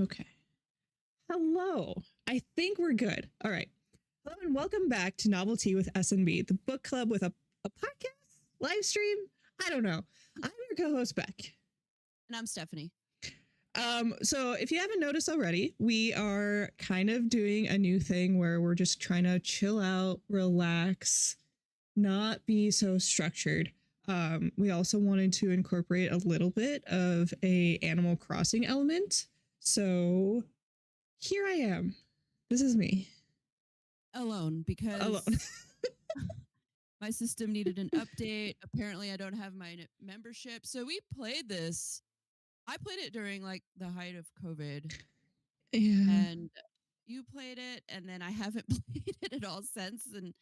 Okay. Hello. I think we're good. All right. Hello and welcome back to Novelty with S&B, the book club with a podcast, live stream. I don't know. I'm your co-host Beck. And I'm Stephanie. So if you haven't noticed already, we are kind of doing a new thing where we're just trying to chill out, relax, not be so structured. We also wanted to incorporate a little bit of a Animal Crossing element. So here I am. This is me. Alone, because Alone. my system needed an update. Apparently, I don't have my membership. So we played this. I played it during like the height of COVID. Yeah. And you played it, and then I haven't played it at all since. And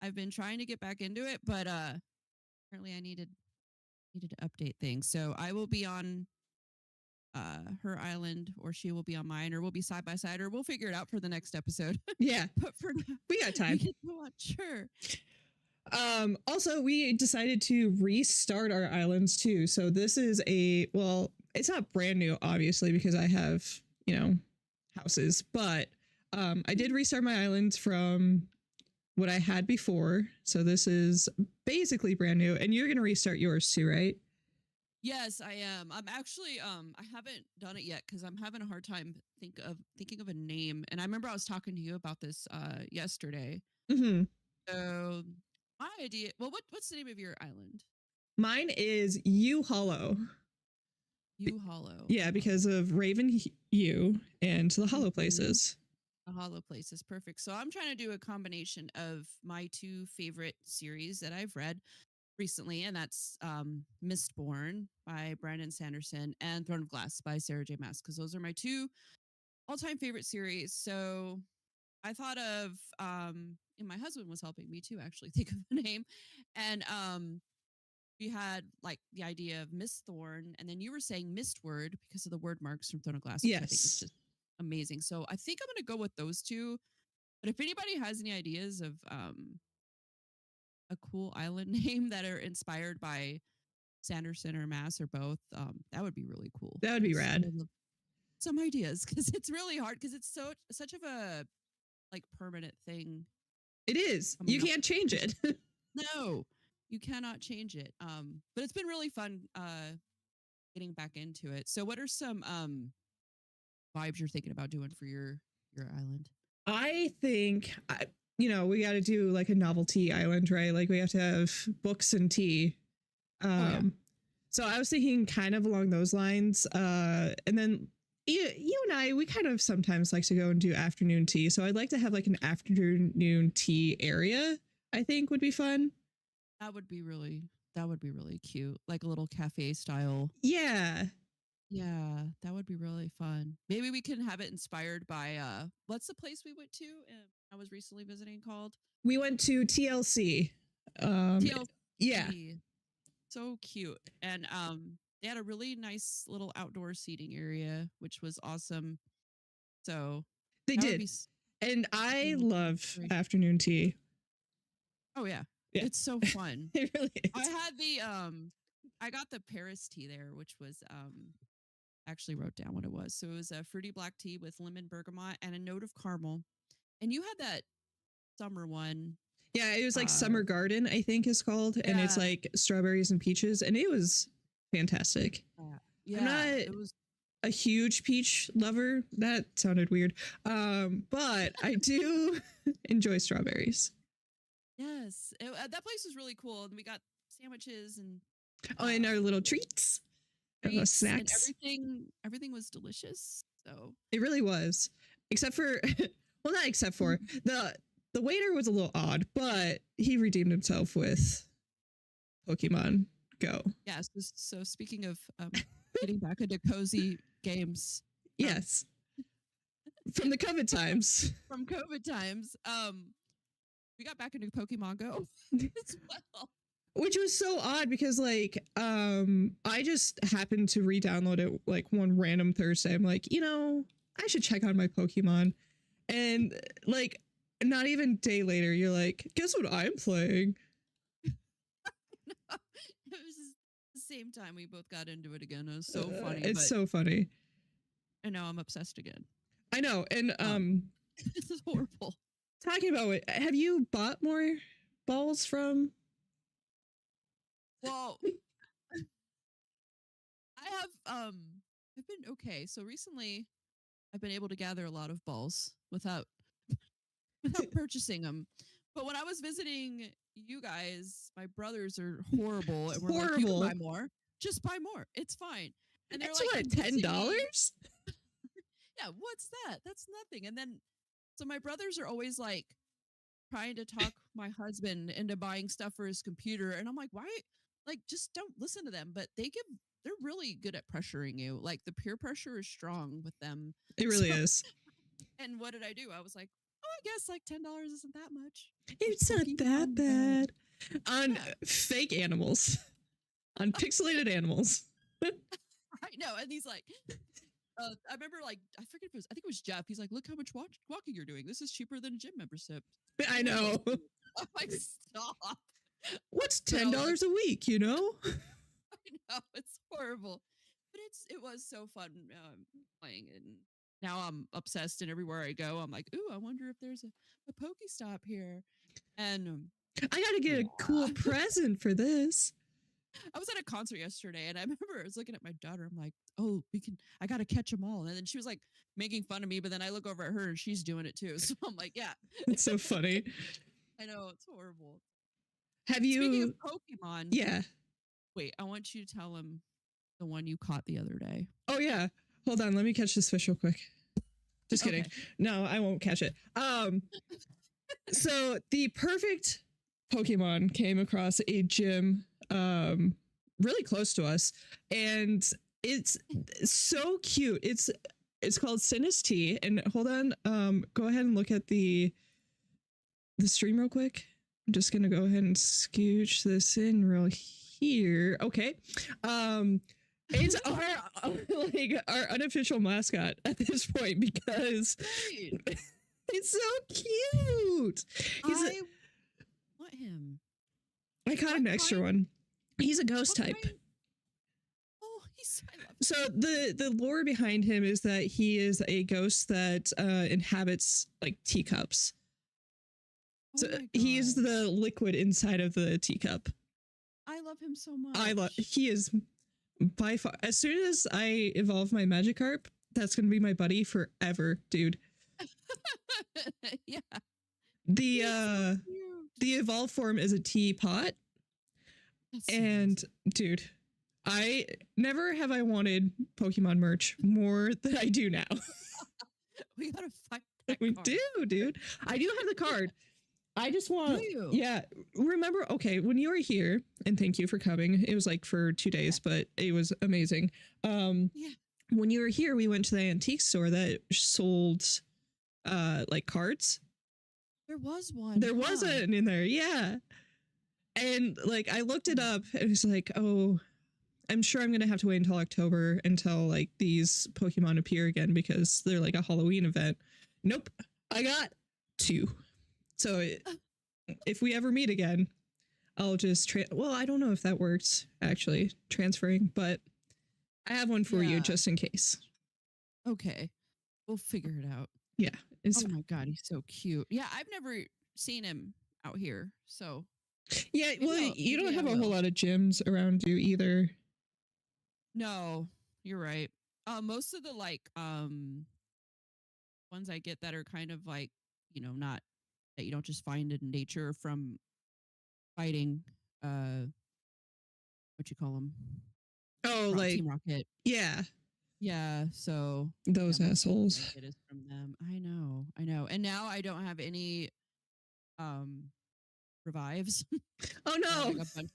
I've been trying to get back into it, but apparently I needed to update things. So I will be on her island, or she will be on mine, or we'll be side by side, or we'll figure it out for the next episode. Yeah. But for now, We got time. Sure. Also, we decided to restart our islands too. So this is it's not brand new, obviously, because I have, houses, but I did restart my islands from what I had before. So this is basically brand new, and you're going to restart yours too, right? Yes, I am. I'm actually I haven't done it yet because I'm having a hard time thinking of a name. And I remember I was talking to you about this yesterday. Mm-hmm. So my idea. Well, what's the name of your island? Mine is U Hollow. U Hollow. Yeah, because of Raven U and the Hollow Places. The Hollow Places, perfect. So I'm trying to do a combination of my two favorite series that I've read recently, and that's Mistborn by Brandon Sanderson and Throne of Glass by Sarah J. Maas, because those are my two all-time favorite series. So I thought of and my husband was helping me too actually think of the name, and we had like the idea of Mistthorn, and then you were saying Mistward because of the word marks from Throne of Glass, which I think is just amazing. So I think I'm going to go with those two. But if anybody has any ideas of a cool island name that are inspired by Sanderson or Maas or both, that would be really cool. That would be rad. Some ideas, because it's really hard, because it's such of a like permanent thing. It is. You can't change it. No, you cannot change it. But it's been really fun getting back into it. So what are some vibes you're thinking about doing for your island? I think we got to do like a novelty island, right? Like we have to have books and tea. So I was thinking kind of along those lines. And then you and I, we kind of sometimes like to go and do afternoon tea. So I'd like to have like an afternoon tea area. I think would be fun. That would be really cute, like a little cafe style. Yeah, that would be really fun. Maybe we can have it inspired by what's the place we went to and I was recently visiting called? We went to TLC. TLC. Yeah, so cute. And they had a really nice little outdoor seating area, which was awesome. So they did. And I love afternoon tea. Oh yeah. It's so fun. It really is. I had I got the Paris tea there, which was actually wrote down what it was. So it was a fruity black tea with lemon bergamot and a note of caramel. And you had that summer one. Yeah, it was like Summer Garden, I think is called. Yeah. And it's like strawberries and peaches. And it was fantastic. Yeah, I'm not a huge peach lover. That sounded weird. But I do enjoy strawberries. Yes, that place was really cool. And we got sandwiches and and our little treats. Snacks. And everything was delicious. So it really was. Except for not except for the waiter was a little odd, but he redeemed himself with Pokemon Go. Yes. Yeah, so speaking of getting back into cozy games. Yes. From the COVID times. From COVID times. We got back into Pokemon Go as well. Which was so odd because I just happened to re-download it like one random Thursday. I'm like, I should check on my Pokemon. And like not even a day later, you're like, guess what I'm playing? No, it was the same time we both got into it again. It was so funny. It's so funny. and now I'm obsessed again. I know. And This is horrible. talking about it, have you bought more balls from? Well, I have I've been okay. So recently I've been able to gather a lot of balls without purchasing them. But when I was visiting you guys, my brothers are horrible and we're like, you can Horrible. buy more. Just buy more. It's fine. And they're It's like what, convincing me- $10? Yeah, what's that? That's nothing. And then so my brothers are always like trying to talk my husband into buying stuff for his computer. And I'm like, why? Like, just don't listen to them. But they're really good at pressuring you. Like the peer pressure is strong with them. It really So- is. And what did I do? I was like, oh, I guess like $10 isn't that much. It's not that Pokemon bad. On Yeah. fake animals, on pixelated animals. I know. And he's like, I remember like, I think it was Jeff. He's like, look how much walking you're doing. This is cheaper than a gym membership. I know. I'm like, stop. What's But I was $10 a week, you know? I know it's horrible, but it was so fun playing it. And now I'm obsessed, and everywhere I go, I'm like, ooh, I wonder if there's a Pokestop here. And I gotta get a cool present for this. I was at a concert yesterday, and I remember I was looking at my daughter. I'm like, oh, I got to catch them all. And then she was like making fun of me, but then I look over at her and she's doing it too. So I'm like, yeah, It's so funny. I know it's horrible. Have Speaking you? of Pokemon, Yeah. wait, I want you to tell him the one you caught the other day. Oh yeah. Hold on. Let me catch this fish real quick. Just kidding. Okay. No, I won't catch it. So the perfect Pokemon came across a gym really close to us, and it's so cute. It's called Sinistee. And hold on, go ahead and look at the stream real quick. I'm just gonna go ahead and scooch this in real here. Okay. It's our like our unofficial mascot at this point because Right. it's so cute. I want him. I caught an what extra kind- one. He's a ghost What type. kind- Oh, I love him. So the lore behind him is that he is a ghost that inhabits like teacups. Oh So my he is God. the liquid inside of the teacup. I love him so much. He is by far, as soon as I evolve my Magikarp, that's gonna be my buddy forever, dude. Yeah. The Cute. the evolved form is a teapot, That's so and dude, I never have I wanted Pokemon merch more than I do now. we gotta find that We card. do, dude. I do have the card. I just Do want, you? yeah. Remember, okay, when you were here, and thank you for coming. It was like for 2 days, but it was amazing. Yeah. When you were here, we went to the antique store that sold like cards. There was one. There was huh? one in there, yeah. And like I looked it up, and it's like, oh, I'm sure I'm gonna have to wait until October until like these Pokemon appear again because they're like a Halloween event. Nope, I got 2. So if we ever meet again, I'll just well, I don't know if that works actually transferring, but I have one for you Yeah. just in case. Okay. We'll figure it out. Yeah, it's Oh my God, he's so cute. Yeah, I've never seen him out here. So yeah. Well, you don't maybe I have a whole will. lot of gyms around you either. no, you're right. Most of the like ones I get that are kind of like, not that you don't just find in nature from fighting what you call them? Oh, like Team Rocket. yeah, Yeah, so those yeah, most of the ones assholes. I get is from them. I know. And now I don't have any revives. Oh I have, no, like, a bunch.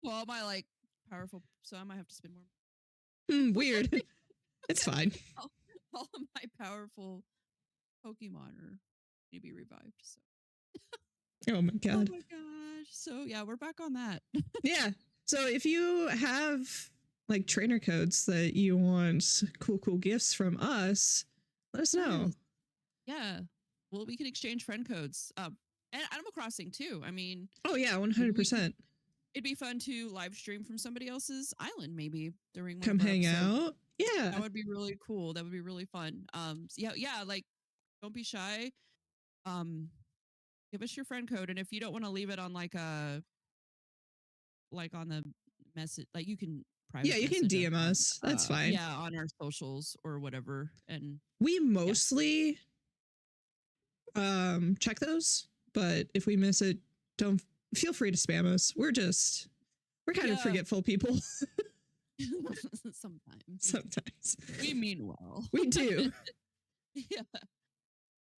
Well, my like powerful, so I might have to spend more. weird. It's fine. All of my powerful Pokemon are need to be revived. So. Oh my god. Oh my gosh! So yeah, we're back on that. Yeah. So if you have like trainer codes that you want cool gifts from us, let us know. Yes. Yeah. Well, we can exchange friend codes. And Animal Crossing too. I mean, Oh yeah, 100%. it'd be fun to live stream from somebody else's island maybe during one Come of our hang episodes. out. Yeah. That would be really cool. That would be really fun. Yeah, yeah, like don't be shy. Um, give us your friend code, and if you don't want to leave it on like a like on the message, like you can Yeah, private you can message us DM on us. That's fine. yeah, on our socials or whatever. And We yeah. mostly check those, but if we miss it, don't feel free to spam us. We're kind of Yeah. forgetful people Sometimes. sometimes. We mean well. We do. Yeah.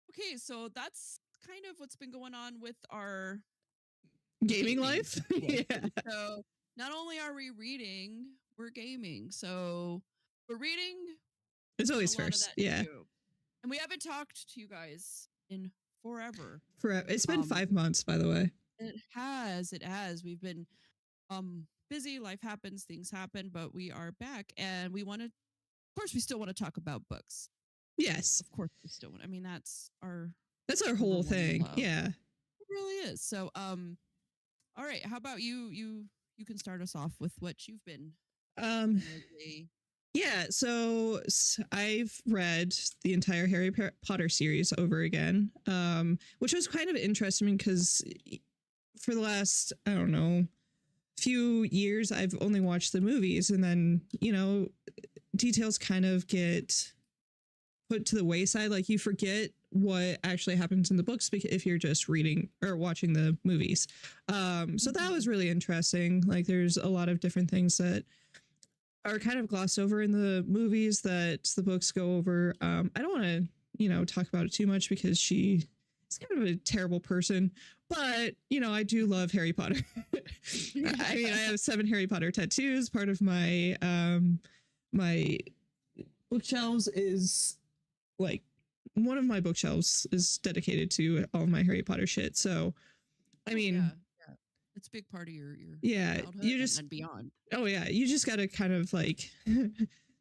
Okay, so that's kind of what's been going on with our Gaming life. Yes. Yeah. So not only are we reading, we're gaming. So we're reading It's a always lot of first. that Yeah. too. And we haven't talked to you guys in forever. Forever. It's been Um, 5 months, by the way. It has. We've been busy, life happens, things happen, but we are back and we want to, of course, we still want to talk about books. Yes. Of course we still want. I mean, that's our whole number one thing. love. Yeah. It really is. So all right, how about you can start us off with what you've been lately. Yeah, so I've read the entire Harry Potter series over again, which was kind of interesting because for the last, I don't know, few years, I've only watched the movies, and then, you know, details kind of get put to the wayside. Like you forget what actually happens in the books if you're just reading or watching the movies. So that was really interesting. Like there's a lot of different things that are kind of glossed over in the movies that the books go over. I don't want to, you know, talk about it too much because she is kind of a terrible person, but you know, I do love Harry Potter. I mean, I have 7 Harry Potter tattoos. Part of my my bookshelves is like one of my bookshelves is dedicated to all of my Harry Potter shit. So, I mean, yeah. It's a big part of your childhood you just and beyond. Oh yeah, you just got to kind of like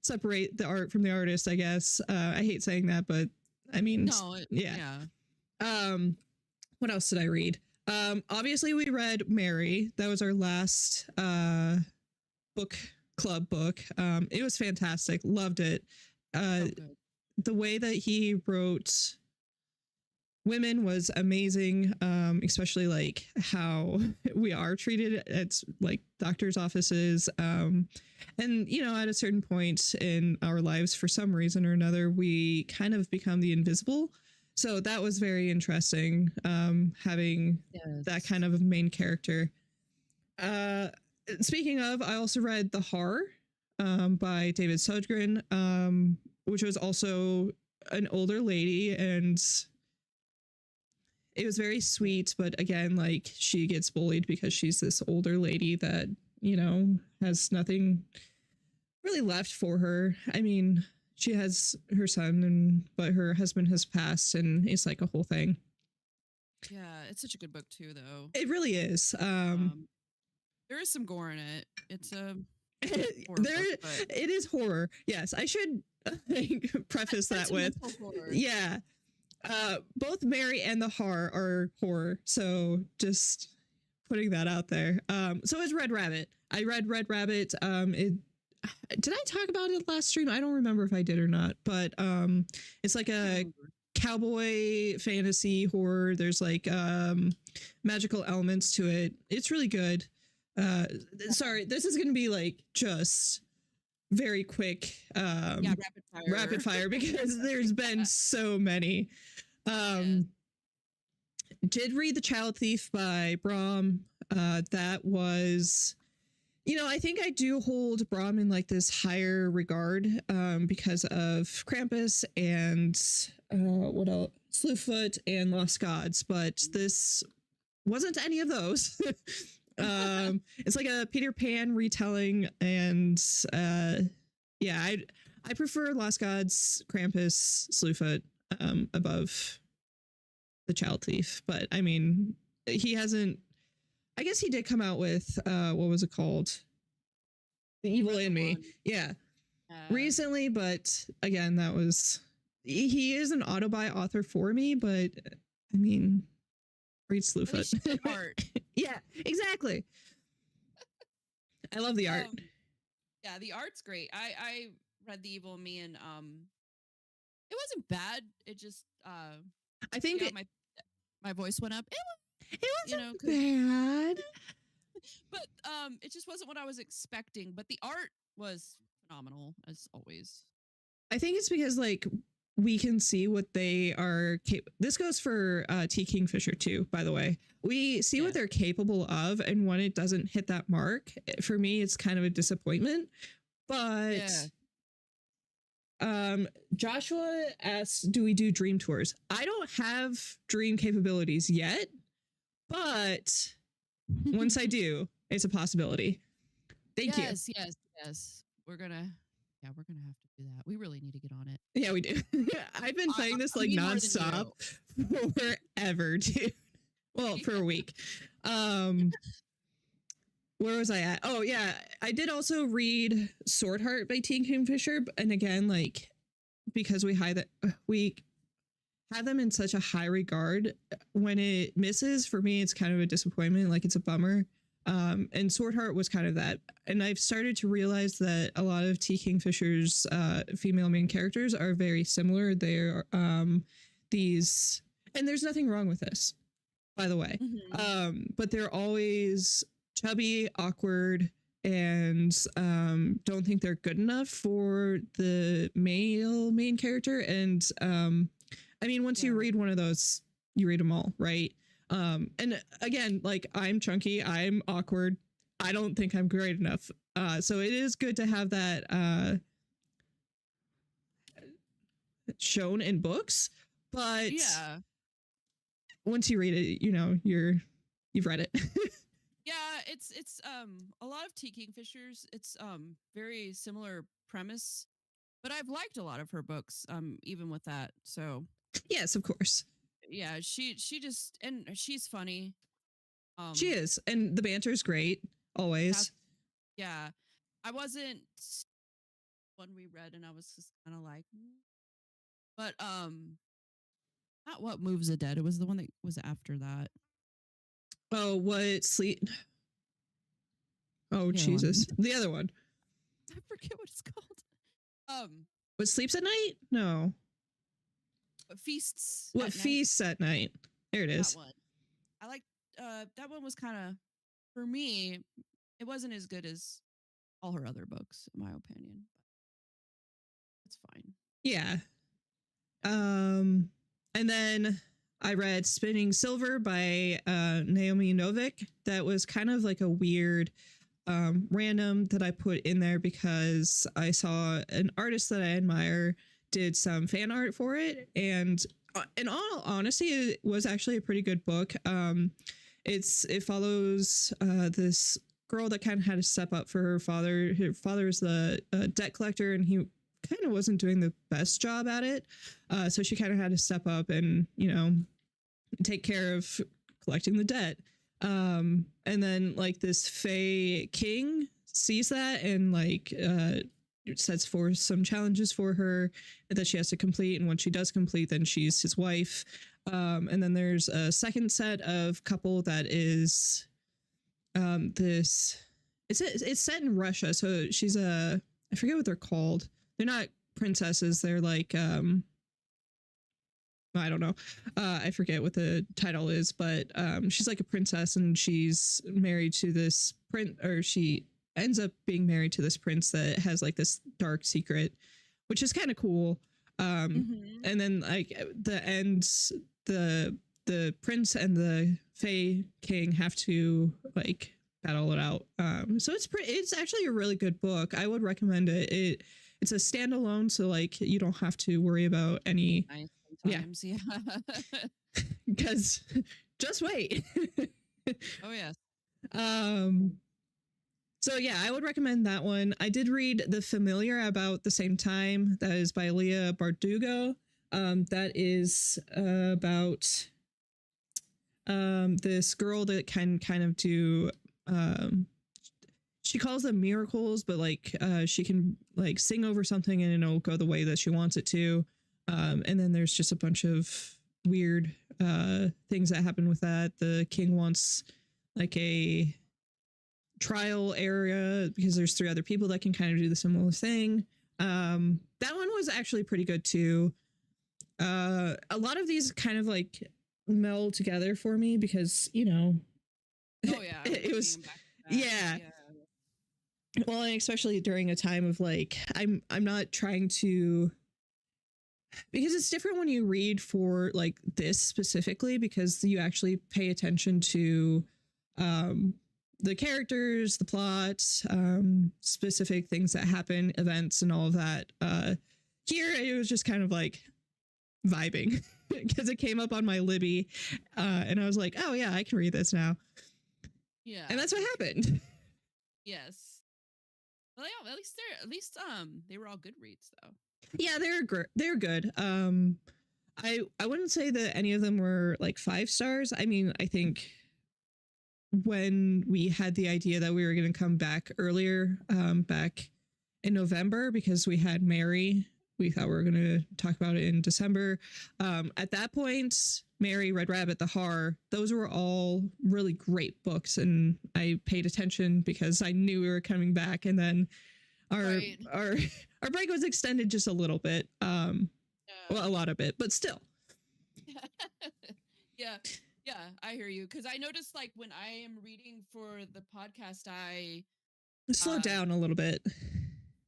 separate the art from the artist, I guess. I hate saying that, but I mean, yeah. What else did I read? Obviously we read Mary. That was our last book club book. It was fantastic. Loved it. The way that he wrote women was amazing, especially like how we are treated at like doctors' offices. And, you know, at a certain point in our lives, for some reason or another, we kind of become the invisible. So that was very interesting, having that kind of main character. Speaking of, I also read The Horror by David Sojgren, which was also an older lady, and it was very sweet, but again, like she gets bullied because she's this older lady that, you know, has nothing really left for her. I mean, she has her son, but her husband has passed, and it's like a whole thing. Yeah, it's such a good book too, though. It really is. There is some gore in it. It's a it is horror. Yes, I should preface that with yeah. Both Mary and The Horror are horror, so just putting that out there. So is Red Rabbit. I read Red Rabbit. Did I talk about it last stream? I don't remember if I did or not, but it's like a cowboy fantasy horror. There's like magical elements to it. It's really good. Sorry, this is gonna be like just very quick rapid fire because there's been so many. Did read The Child Thief by Bram. That was, you know, I think I do hold Bram in like this higher regard because of Krampus and what else, Slewfoot and Lost Gods, but this wasn't any of those. It's like a Peter Pan retelling, and yeah, I prefer Lost Gods, Krampus, Slewfoot above The Child Thief. But I mean, he hasn't. I guess he did come out with what was it called? The Evil in Me. Yeah, recently. But again, that was he is an autobi author for me. But I mean, read Slewfoot. Art. Yeah, exactly. I love the art. Yeah, the art's great. I read The Evil in Me, and it wasn't bad. It just I think yeah, my voice went up. it You wasn't know, bad. but it just wasn't what I was expecting. But the art was phenomenal as always. I think it's because like we can see what they are. This goes for T. Kingfisher too, by the way. We see what Yeah. they're capable of, and when it doesn't hit that mark, for me, it's kind of a disappointment. But Yeah. Joshua asks, "Do we do dream tours?" I don't have dream capabilities yet, but once I do, it's a possibility. Thank you. Yes. We're gonna have to do that. We really need to get on it. Yeah, we do. I've been playing this like me more than nonstop forever, dude. Well, for a week. Where was I at? Oh yeah, I did also read Sword Heart by T. Kingfisher, and again, like because we have them in such a high regard, when it misses, for me, it's kind of a disappointment. Like it's a bummer. And Sword Heart was kind of that. And I've started to realize that a lot of T. Kingfisher's female main characters are very similar. They're these, and there's nothing wrong with this, by the way. But they're always chubby, awkward, and don't think they're good enough for the male main character. And I mean, once you read one of those, you read them all, right? And again, like I'm chunky, I'm awkward. I don't think I'm great enough. So it is good to have that shown in books. But yeah, once you read it, you know, you've read it. yeah. It's a lot of T. Kingfishers. It's very similar premise, but I've liked a lot of her books. Even with that, so Yes, of course. yeah, she just, and she's funny. She is, and the banter is great always. Yeah, I wasn't one we read, and I was just kind of like, but not What Moves the Dead. It was the one that was after that. Oh, what sleep? Oh, The other Jesus, the other one. I forget what it's called. What sleeps at night? No. What feasts? What at feasts at night? There it night? is. That one. I like. That one was kind of, for me, it wasn't as good as all her other books, in my opinion. But it's fine. Yeah. And then I read Spinning Silver by Naomi Novik. That was kind of like a weird random that I put in there because I saw an artist that I admire did some fan art for it, and in all honesty, it was actually a pretty good book. It follows this girl that kind of had to step up for her father. Her father is the debt collector, and he kind of wasn't doing the best job at it. So she kind of had to step up and, you know, take care of collecting the debt. And then like this Fae King sees that and like sets forth some challenges for her that she has to complete. And once she does complete, then she's his wife. And then there's a second set of couple that is it's set in Russia. So she's I forget what they're called. They're not princesses. They're like, I don't know. I forget what the title is, but she's like a princess and she's married to this prince, or she ends up being married to this prince that has like this dark secret, which is kind of cool. And then like the end, the prince and the Fae King have to like battle it out. So it's actually a really good book. I would recommend it. It's a standalone, so like you don't have to worry about any. Sometimes, yeah. Because just wait. Oh yes. So yeah, I would recommend that one. I did read The Familiar about the same time. That is by Leah Bardugo. That is about this girl that can kind of do she calls them miracles, but like she can like sing over something and it'll go the way that she wants it to. And then there's just a bunch of weird things that happen with that. The king wants like a trial area because there's 3 other people that can kind of do the similar thing. That one was actually pretty good too. A lot of these kind of like meld together for me because Oh yeah, I it was was reading 'em back to back. yeah. Yeah. Well, and especially during a time of like I'm not trying to, because it's different when you read for like this specifically because you actually pay attention to um the characters, the plot, specific things that happen, events and all of that. Here it was just kind of like vibing because it came up on my Libby, and I was like, oh yeah, I can read this now. Yeah. And that's what happened. Yes. Well, yeah, at least they were all good reads though. Yeah, they're good. I wouldn't say that any of them were like 5 stars. I mean, I think when we had the idea that we were going to come back earlier, back in November, because we had Mary, we thought we were going to talk about it in December. At that point, Mary, Red Rabbit, The Horror, those were all really great books, and I paid attention because I knew we were coming back. And then our Right. our break was extended just a little bit, well, a lot of it, but still. Yeah. Yeah, I hear you. Because I noticed, like, when I am reading for the podcast, I Slow Uh, down a little bit.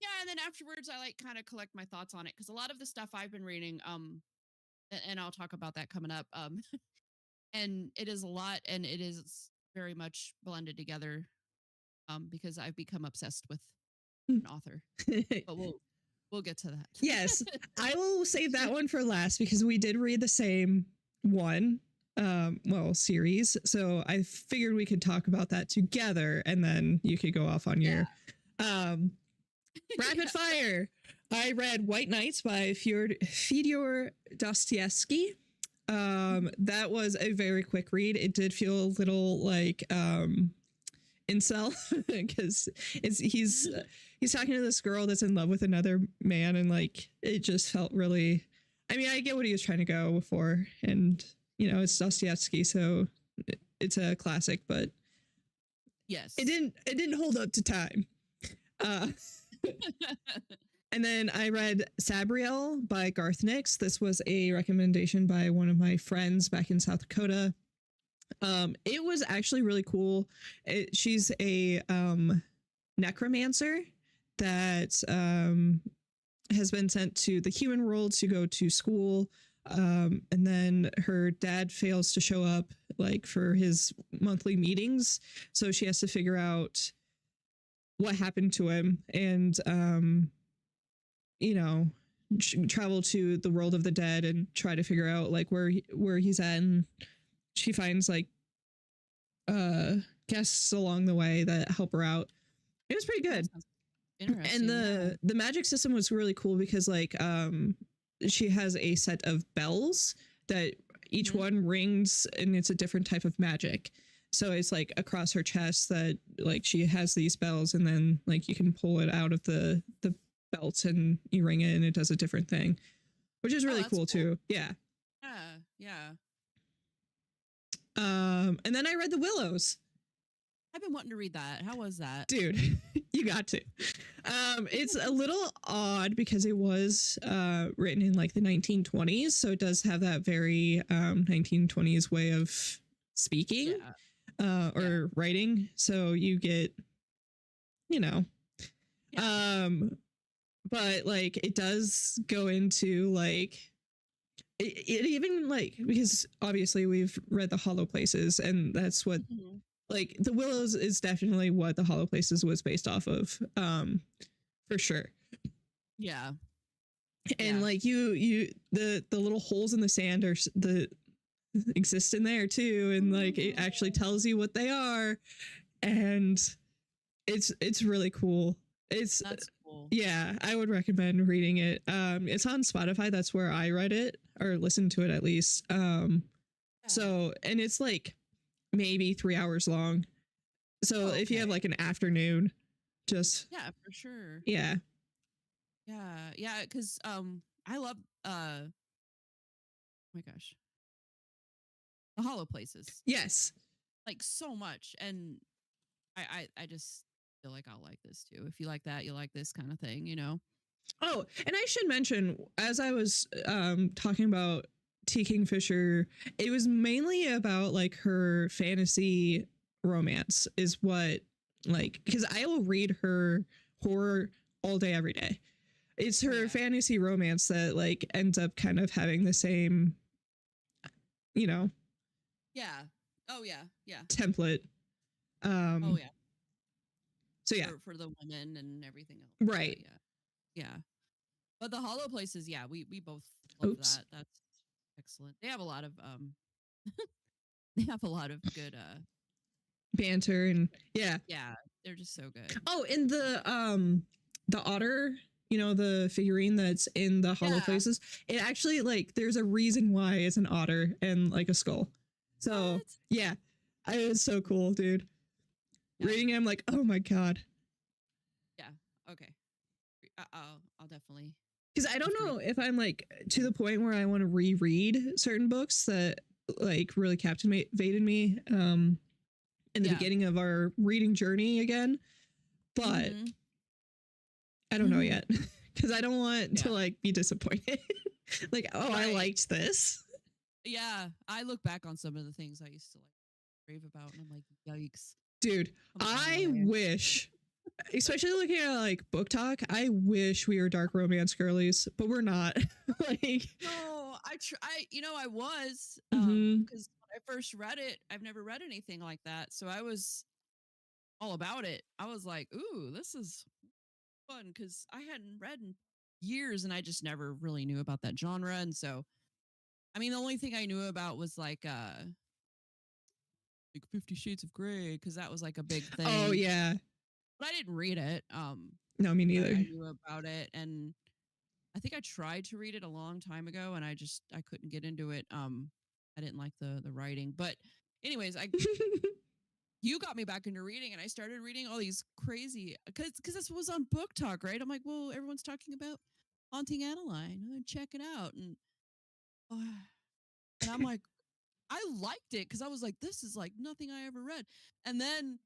yeah, and then afterwards, I like kind of collect my thoughts on it because a lot of the stuff I've been reading, and I'll talk about that coming up, and it is a lot, and it is very much blended together, because I've become obsessed with an author, but we'll get to that. Yes, I will save that one for last because we did read the same one, well, series. So I figured we could talk about that together, and then you could go off on your rapid fire. I read White Nights by Fyodor Dostoevsky. That was a very quick read. It did feel a little like incel because he's talking to this girl that's in love with another man, and like it just felt really, I mean, I get what he was trying to go for, and it's Dostoevsky, so it's a classic, but Yes. it didn't hold up to time. And then I read Sabriel by Garth Nix. This was a recommendation by one of my friends back in South Dakota. It was actually really cool. She's a necromancer that has been sent to the human world to go to school. And then her dad fails to show up like for his monthly meetings. So she has to figure out what happened to him and, travel to the world of the dead and try to figure out like where he's at. And she finds like guests along the way that help her out. It was pretty good. Interesting. And the magic system was really cool because like she has a set of bells that each one rings, and it's a different type of magic. So it's like across her chest that like she has these bells, and then like you can pull it out of the belt and you ring it and it does a different thing, which is really cool too. Yeah. Yeah. And then I read The Willows. I've been wanting to read that. How was that? Dude, you got to. It's a little odd because it was written in like the 1920s, so it does have that very 1920s way of speaking or writing. So you get, but like it does go into like it even like, because obviously we've read The Hollow Places, and that's what like The Willows is definitely what The Hollow Places was based off of, for sure. Yeah. And like the little holes in the sand are exist in there too, and like it actually tells you what they are, and it's really cool. That's cool. Yeah, I would recommend reading it. It's on Spotify. That's where I read it or listened to it at least. So, and it's like maybe 3 hours long. So if you have like an afternoon, just for sure. Yeah. Because I love oh my gosh, The Hollow Places. Yes, like so much, and I just feel like I'll like this too. If you like that, you like this kind of thing, Oh, and I should mention, as I was talking about T. Kingfisher, it was mainly about like her fantasy romance, is what, like, because I will read her horror all day, every day. It's Oh her yeah. fantasy romance that like ends up kind of having the same, you know, Yeah. Oh yeah. Yeah. template. Oh Um, yeah. so yeah, For the women and everything else. Yeah. right. Yeah. Yeah. But the Hollow Places, yeah, we both love Oops, that. That's excellent. They have a lot of they have a lot of good banter and yeah. yeah, they're just so good. Oh, and the otter, you know, the figurine that's in the hollow Yeah. places, it actually like there's a reason why it's an otter and like a skull. So What? yeah, it was so cool, dude. Yeah. Reading it, I'm like, oh my god. Yeah. Okay. I'll definitely Because I have don't to read. know if I'm like to the point where I want to reread certain books that like really captivated me in the Yeah. beginning of our reading journey again. But Mhm. I don't know yet. Because I don't want to Yeah. like be disappointed. Like, oh, I Right. liked this. Yeah. I look back on some of the things I used to like rave about and I'm like, yikes. Dude, Come a long I way. wish, especially looking at like book talk, I wish we were dark romance girlies, but we're not. Like, No, I was mhm. because when I first read it, I've never read anything like that. So I was all about it. I was like, "Ooh, this is fun" cuz I hadn't read in years and I just never really knew about that genre and so I mean, the only thing I knew about was like 50 Shades of Grey cuz that was like a big Oh thing. yeah. But I didn't read it. No, me But I neither. knew about it and I think I tried to read it a long time ago and I couldn't get into it. I didn't like the writing. But anyways, I you got me back into reading and I started reading all these crazy cuz this was on Book Talk, right? I'm like, "Well, everyone's talking about Haunting Adeline. Check it out." Uh, and I'm like, I liked it cuz I was like, this is like nothing I ever read. And then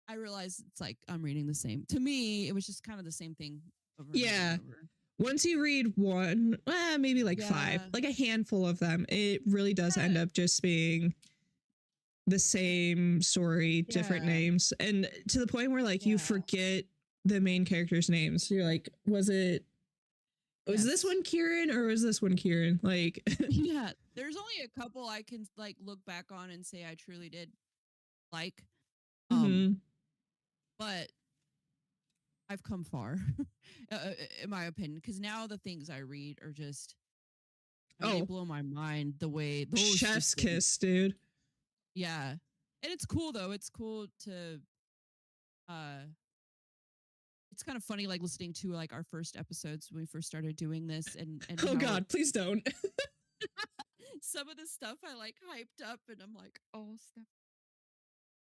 I realized it's like I'm reading the same. To me, it was just kind of the same thing over and over and Yeah. over. Once you read one, maybe like five, Yeah. like a handful of them, it really does end Yeah. up just being the same story, different Yeah. names, and to the point where like you Yeah. forget the main characters' names. You're like, was this Yes. one Kieran or was this one Kieran? Like, Yeah. There's only a couple I can like look back on and say I truly did like. Um, mhm. but I've come far, in my opinion, because now the things I read are just, I mean, they Oh, blow my mind the way those chef's just didn't. kiss, dude. Yeah. And it's cool though. It's cool to, uh, it's kind of funny like listening to like our first episodes when we first started doing this and Oh how God, please don't. some of the stuff I like hyped up and I'm like, oh, Steph.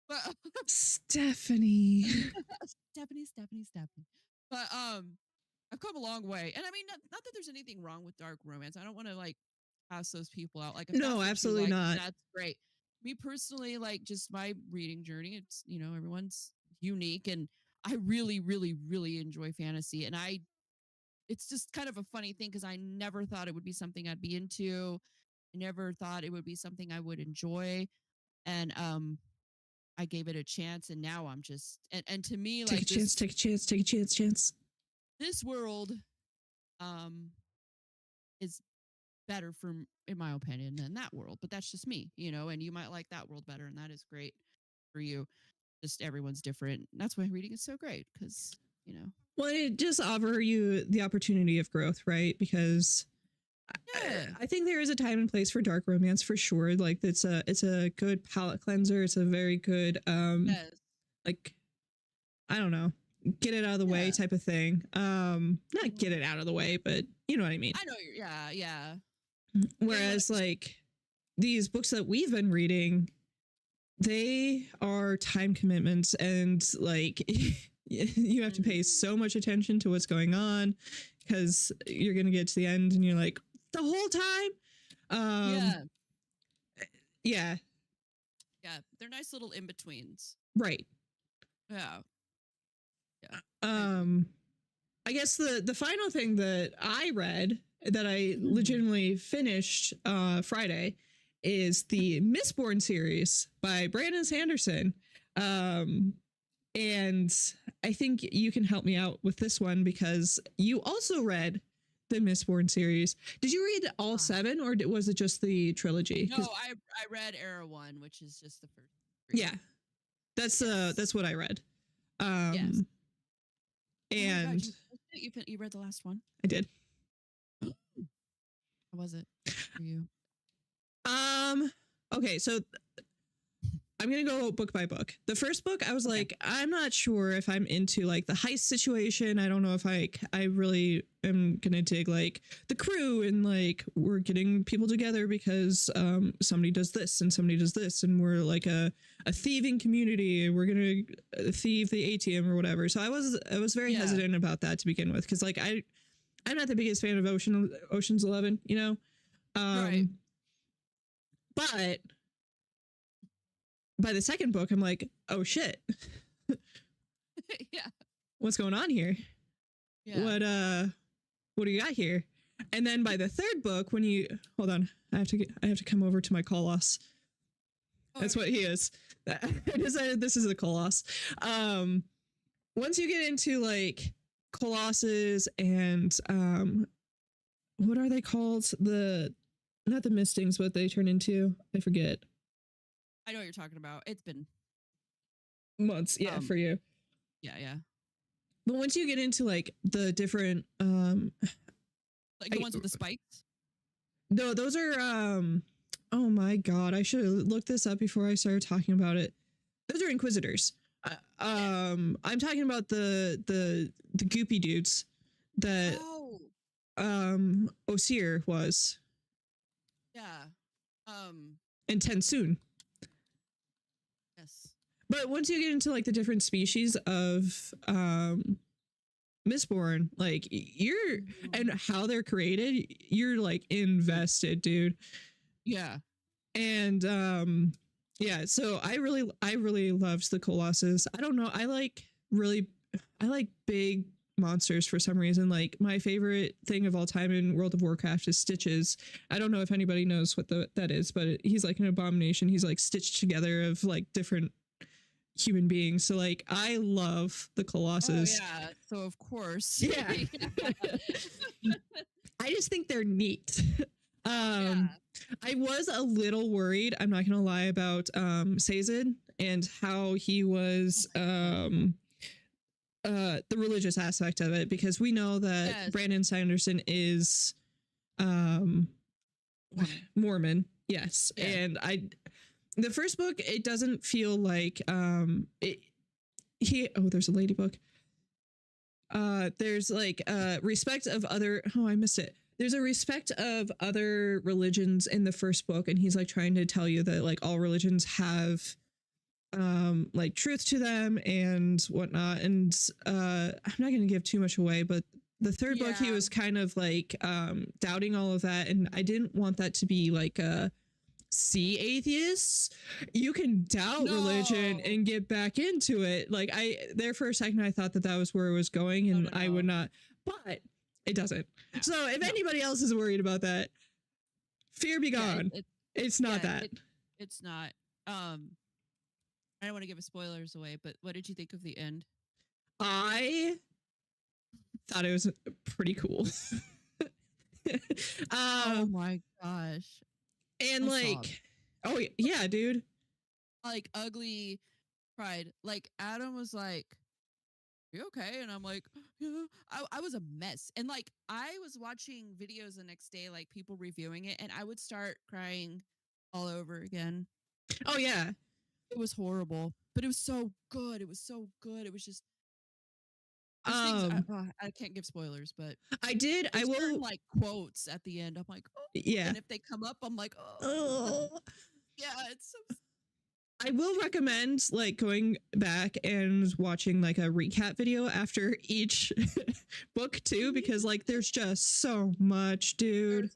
But Stephanie. Stephanie. But I've come a long way. And I mean not that there's anything wrong with dark romance. I don't want to like pass those people out. Like if No, that's what you absolutely like, not. that's great. Me personally, like just my reading journey, it's everyone's unique and I really, really, really enjoy fantasy. And it's just kind of a funny thing because I never thought it would be something I'd be into. I never thought it would be something I would enjoy. And I gave it a chance and now I'm just and to me Take a like chance, take a chance, take a chance. this world um is better in my opinion than that world, but that's just me, and you might like that world better and that is great for you. Just everyone's different. That's why reading is so great because you know Well, it just offer you the opportunity of growth, right? Because yeah. I think there is a time and place for dark romance for sure. Like it's a good palate cleanser. It's a very good Yes. like I don't know, get it out of the way Yeah. type of thing. Not get it out of the way, but you know what I mean. I know yeah. Whereas like these books that we've been reading, they are time commitments and like you have to pay so much attention to what's going on because you're gonna get to the end and you're like the whole time. Yeah. Yeah. Yeah, they're nice little in-betweens. Right. Yeah. I agree. Um I guess the final thing that I read that I legitimately finished Friday is the Mistborn series by Brandon Sanderson. And I think you can help me out with this one because you also read the Mistborn series. Did you read all 7 or was it just the trilogy? No, I read Era 1, which is just the first 3. Yeah. That's what I read. Yes. And oh my God, you read the last one? I did. How was it for you? Okay, so I'm gonna go book by book. The first book, I was like, I'm not sure if I'm into like the heist situation. I don't know if I really am gonna dig like the crew and like we're getting people together because somebody does this and somebody does this and we're like a thieving community and we're gonna thieve the ATM or whatever. So I was very hesitant about that to begin with because like I'm not the biggest fan of Ocean's 11, you know, Right. but by the second book, I'm like, oh shit. Yeah. What's going on here? Yeah. What do you got here? And then by the third book, when you hold on, I have to come over to my Colossus. That's what he is. I decided this is a Colossus. Once you get into like Colossus and what are they called? Not the Mistings, what they turn into. I forget. I know what you're talking about. It's been months, for you. Yeah. But once you get into like the different like the ones with the spikes? No, those are oh my god, I should have looked this up before I started talking about it. Those are Inquisitors. I'm talking about the goopy dudes that Osir was. Yeah. And Tensoon. Yes. But once you get into like the different species of Mistborn, like and how they're created, you're like invested, dude. Yeah. And so I really loved the Colossus. I don't know, I like big monsters for some reason. Like my favorite thing of all time in World of Warcraft is Stitches. I don't know if anybody knows what that is, but he's like an abomination. He's like stitched together of like different human beings. So like I love the Colossus. Oh yeah. So of course. Yeah. I just think they're neat. I was a little worried, I'm not gonna lie, about Sazed and how he was the religious aspect of it, because we know that Brandon Sanderson is Mormon. Yes. And the first book, it doesn't feel like there's a ladybug. There's like respect of other I missed it. There's a respect of other religions in the first book, and he's like trying to tell you that like all religions have like truth to them and whatnot. And I'm not going to give too much away, but the third book, he was kind of like doubting all of that, and I didn't want that to be like see atheists. You can doubt religion and get back into it. Like there for a second I thought that was where it was going, and I would not, but it doesn't. So if anybody else is worried about that, fear be gone. It's not that. It's not. I don't want to give spoilers away, but what did you think of the end? I thought it was pretty cool. Oh my gosh. And like, oh yeah, dude. Like ugly cried. Like Adam was like, "You okay?" And I'm like, "Yeah." I was a mess. And like I was watching videos the next day, like people reviewing it, and I would start crying all over again. Oh yeah. It was horrible, but it was so good. It was so good. It was just I can't give spoilers, but I will like quotes at the end. I'm like, oh, yeah. And if they come up, I'm like, oh. Yeah, it's so. I will recommend like going back and watching like a recap video after each book too, because like there's just so much, dude.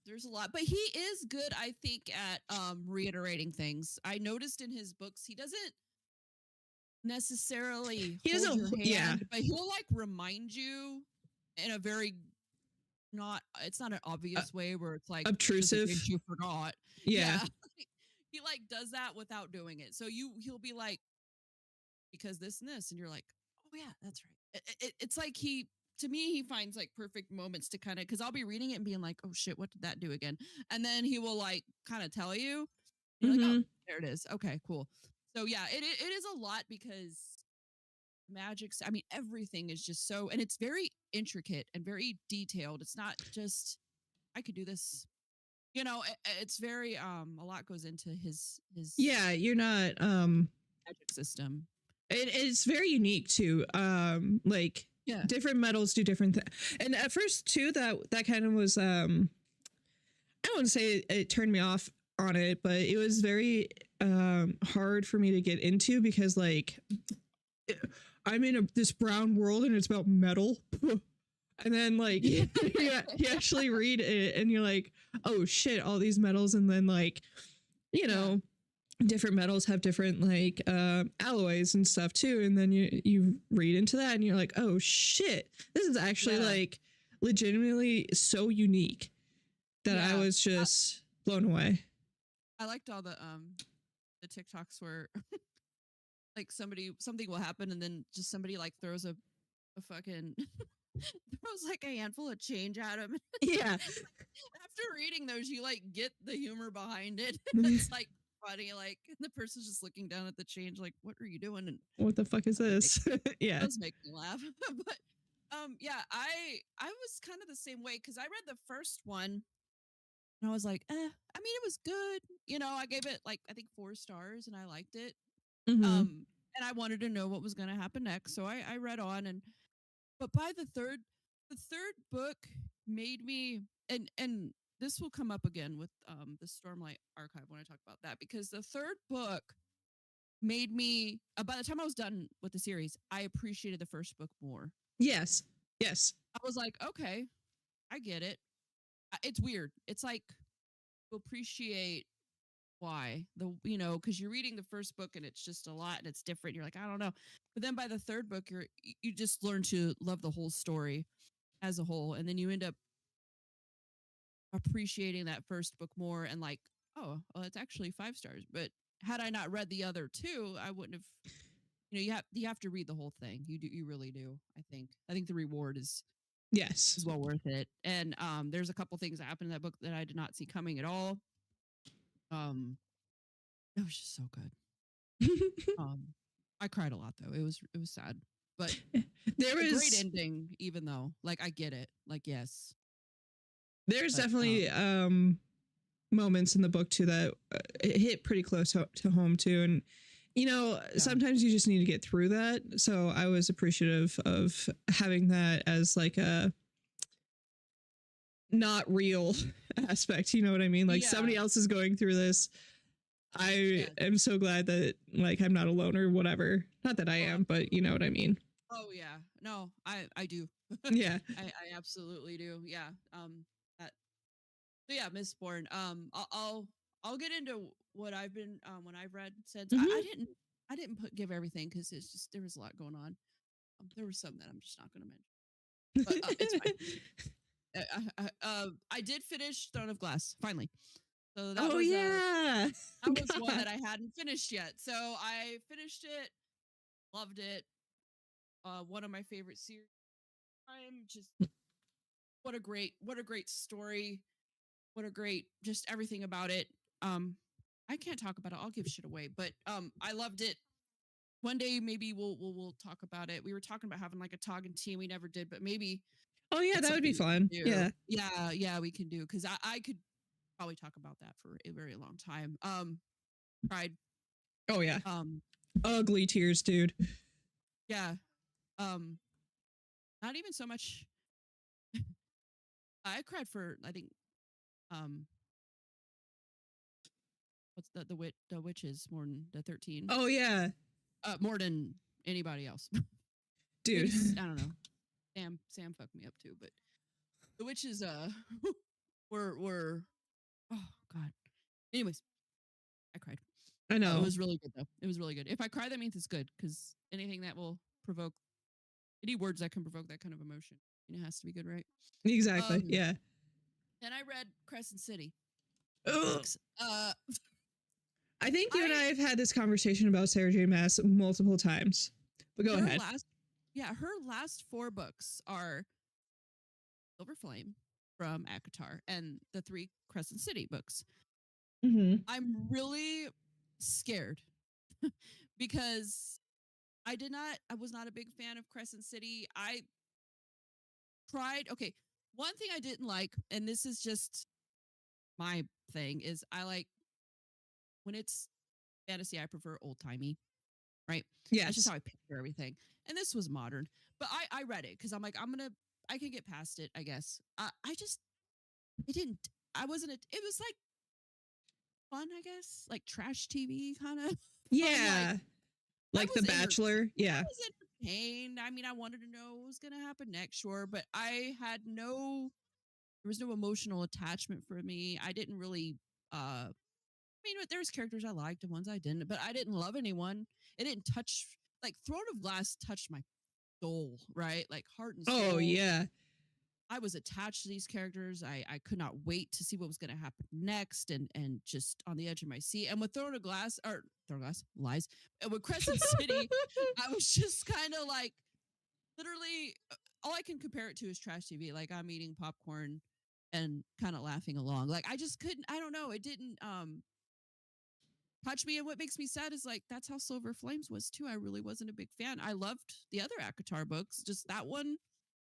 There's a lot, but he is good, I think, at reiterating things. I noticed in his books he doesn't necessarily He hold doesn't. your Yeah, hand, but he'll like remind you in a very not it's not an uh, obvious way where it's like just in obtrusive. case you forgot. Yeah. Yeah. He like does that without doing it. So he'll be like because this and this and you're like, "Oh yeah, that's right." It's like he to me he finds like perfect moments to kind of cuz I'll be reading it and being like, "Oh shit, what did that do again?" And then he will like kind of tell you. And you're like, "Oh, Hmm. there it is. Okay, cool." So yeah, it is a lot because I mean, everything is just so, and it's very intricate and very detailed. It's not just I could do this. It's very a lot goes into his Yeah, you're not. magic system. It's very unique too. Like Yeah. different metals do different things. And at first too, that kind of was. I wouldn't say it turned me off on it, but it was very hard for me to get into because like I'm in this brown world and it's about metal. And then like you actually read it and you're like, oh shit, all these metals, and then like, you know, different metals have different like alloys and stuff too. And then you read into that and you're like, oh shit, this is actually Yeah. like legitimately so unique that I Yeah. was just blown away. I liked all the TikToks where like something will happen and then just somebody like throws a fucking throws like a handful of change at him. Yeah. After reading those, you like get the humor behind it. It's like funny, like the person's just looking down at the change, like, what are you doing? And What the fuck is it this? Yeah. does make me laugh. But yeah, I was kind of the same way because I read the first one and I was like, I mean, it was good. I gave it like I think 4 stars and I liked it. Hmm. And I wanted to know what was gonna happen next. So I read on and but by the third book made me and this will come up again with the Stormlight Archive when I talk about that because the third book made me by the time I was done with the series, I appreciated the first book more. Yes. Yes. I was like, okay, I get it. It's weird. It's like to appreciate why because you're reading the first book and it's just a lot and it's different. You're like, I don't know. But then by the third book, you just learn to love the whole story as a whole. And then you end up appreciating that first book more and like, oh, well, it's actually 5 stars. But had I not read the other two, I wouldn't have. You have to read the whole thing. You really do. I think the reward Yes. is well worth it. And there's a couple things that happened in that book that I did not see coming at all. It was just so good. I cried a lot though. It was sad, but There a great was ending. Even though, like, I get it. Like, yes, there's but definitely moments in the book too that it hit pretty close to home too, and yeah, sometimes you just need to get through that. So I was appreciative of having that as like a not real aspect. You know what I mean? Like yeah, somebody else is going through this. I yeah. am so glad that like I'm not alone or whatever. Not that I Oh, am, but you know what I mean. oh yeah. No, I do. Yeah. I absolutely do. Yeah. That. So yeah, Mistborn. I'll get into what I've been when I've read since Hmm. I didn't give everything because it's just there was a lot going on. There was some that I'm just not going to mention, but it's fine. I did finish Throne of Glass finally. So that Oh was yeah. that was one God. that I hadn't finished yet. So I finished it, loved it. One of my favorite series. I'm just what a great story. What a great just everything about it. I can't talk about it. I'll give shit away, but I loved it. One day maybe we'll talk about it. We were talking about having like a talking team. We never did, but maybe Oh yeah, that's that would be something we can fun. do. Yeah. Yeah, yeah, we can do because I could probably talk about that for a very long time. Pride. Oh yeah. Um, Ugly tears, dude. yeah. Um, not even so much. I cried for I think um what's the witches more than the 13. Oh yeah, More than anybody else. dude. Witches, I don't know. Sam fucked me up too, but the witches were oh god. Anyways, I cried. I Oh, it know. was really good though. It was really good. If I cry, that means it's good because anything that will provoke any words that can provoke that kind of emotion, it has to be good, right? Exactly. Um, Yeah. and I read Crescent City Ugh. books. I think you and I I have had this conversation about Sarah J. Maas multiple times. But go her ahead. last yeah, her last 4 books are Silver Flame from ACOTAR and the 3 Crescent City books. Mm-hmm. I'm really scared because I was not a big fan of Crescent City. I tried, okay, one thing I didn't like, and this is just my thing, is I like when it's fantasy, I prefer old timey, right? That's just Yes. how I picture everything. And this was modern, but I read it because I'm like, I can get past it, I guess. I just, it didn't, I wasn't, it was like fun, I guess, like trash TV kind of fun. Like, Yeah. I Like The was Bachelor. I Yeah. was entertained. I mean, I wanted to know what was going to happen next, sure, but there was no emotional attachment for me. I didn't really, I mean, there's characters I liked and ones I didn't, but I didn't love anyone. It didn't touch, like Throne of Glass touched my soul, right? Like heart and Oh, soul. yeah. I was attached to these characters. I could not wait to see what was going to happen next, and just on the edge of my seat. And with Throne of Glass lies, and with Crescent City, I was just kind of like literally all I can compare it to is trash TV. Like I'm eating popcorn and kind of laughing along. Like I just couldn't. I don't know. It didn't touch me. And what makes me sad is like that's how Silver Flames was too. I really wasn't a big fan. I loved the other ACOTAR books, just that one.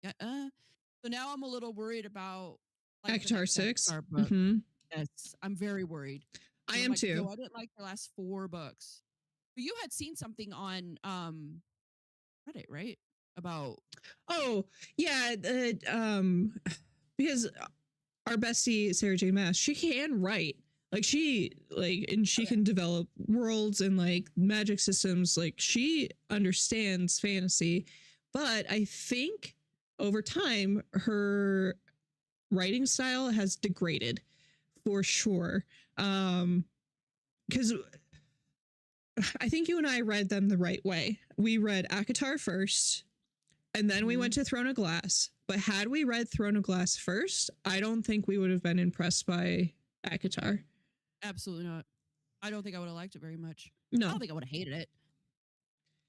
Yeah. So now I'm a little worried about like the ACOTAR next 6. ACOTAR book. Mm-hmm. Yes, I'm very worried I because I'm am like, too. yo, I didn't like the last 4 books. But you had seen something on Reddit, right? About Oh, yeah. Because our bestie Sarah J. Maas, she can write. And she okay, can develop worlds and like magic systems. Like she understands fantasy, but I think over time her writing style has degraded for sure. Because I think you and I read them the right way. We read ACOTAR first, and then we went mhm, to Throne of Glass. But had we read Throne of Glass first, I don't think we would have been impressed by ACOTAR. absolutely not. I don't think I would have liked it very much. I No. don't think I would have hated it,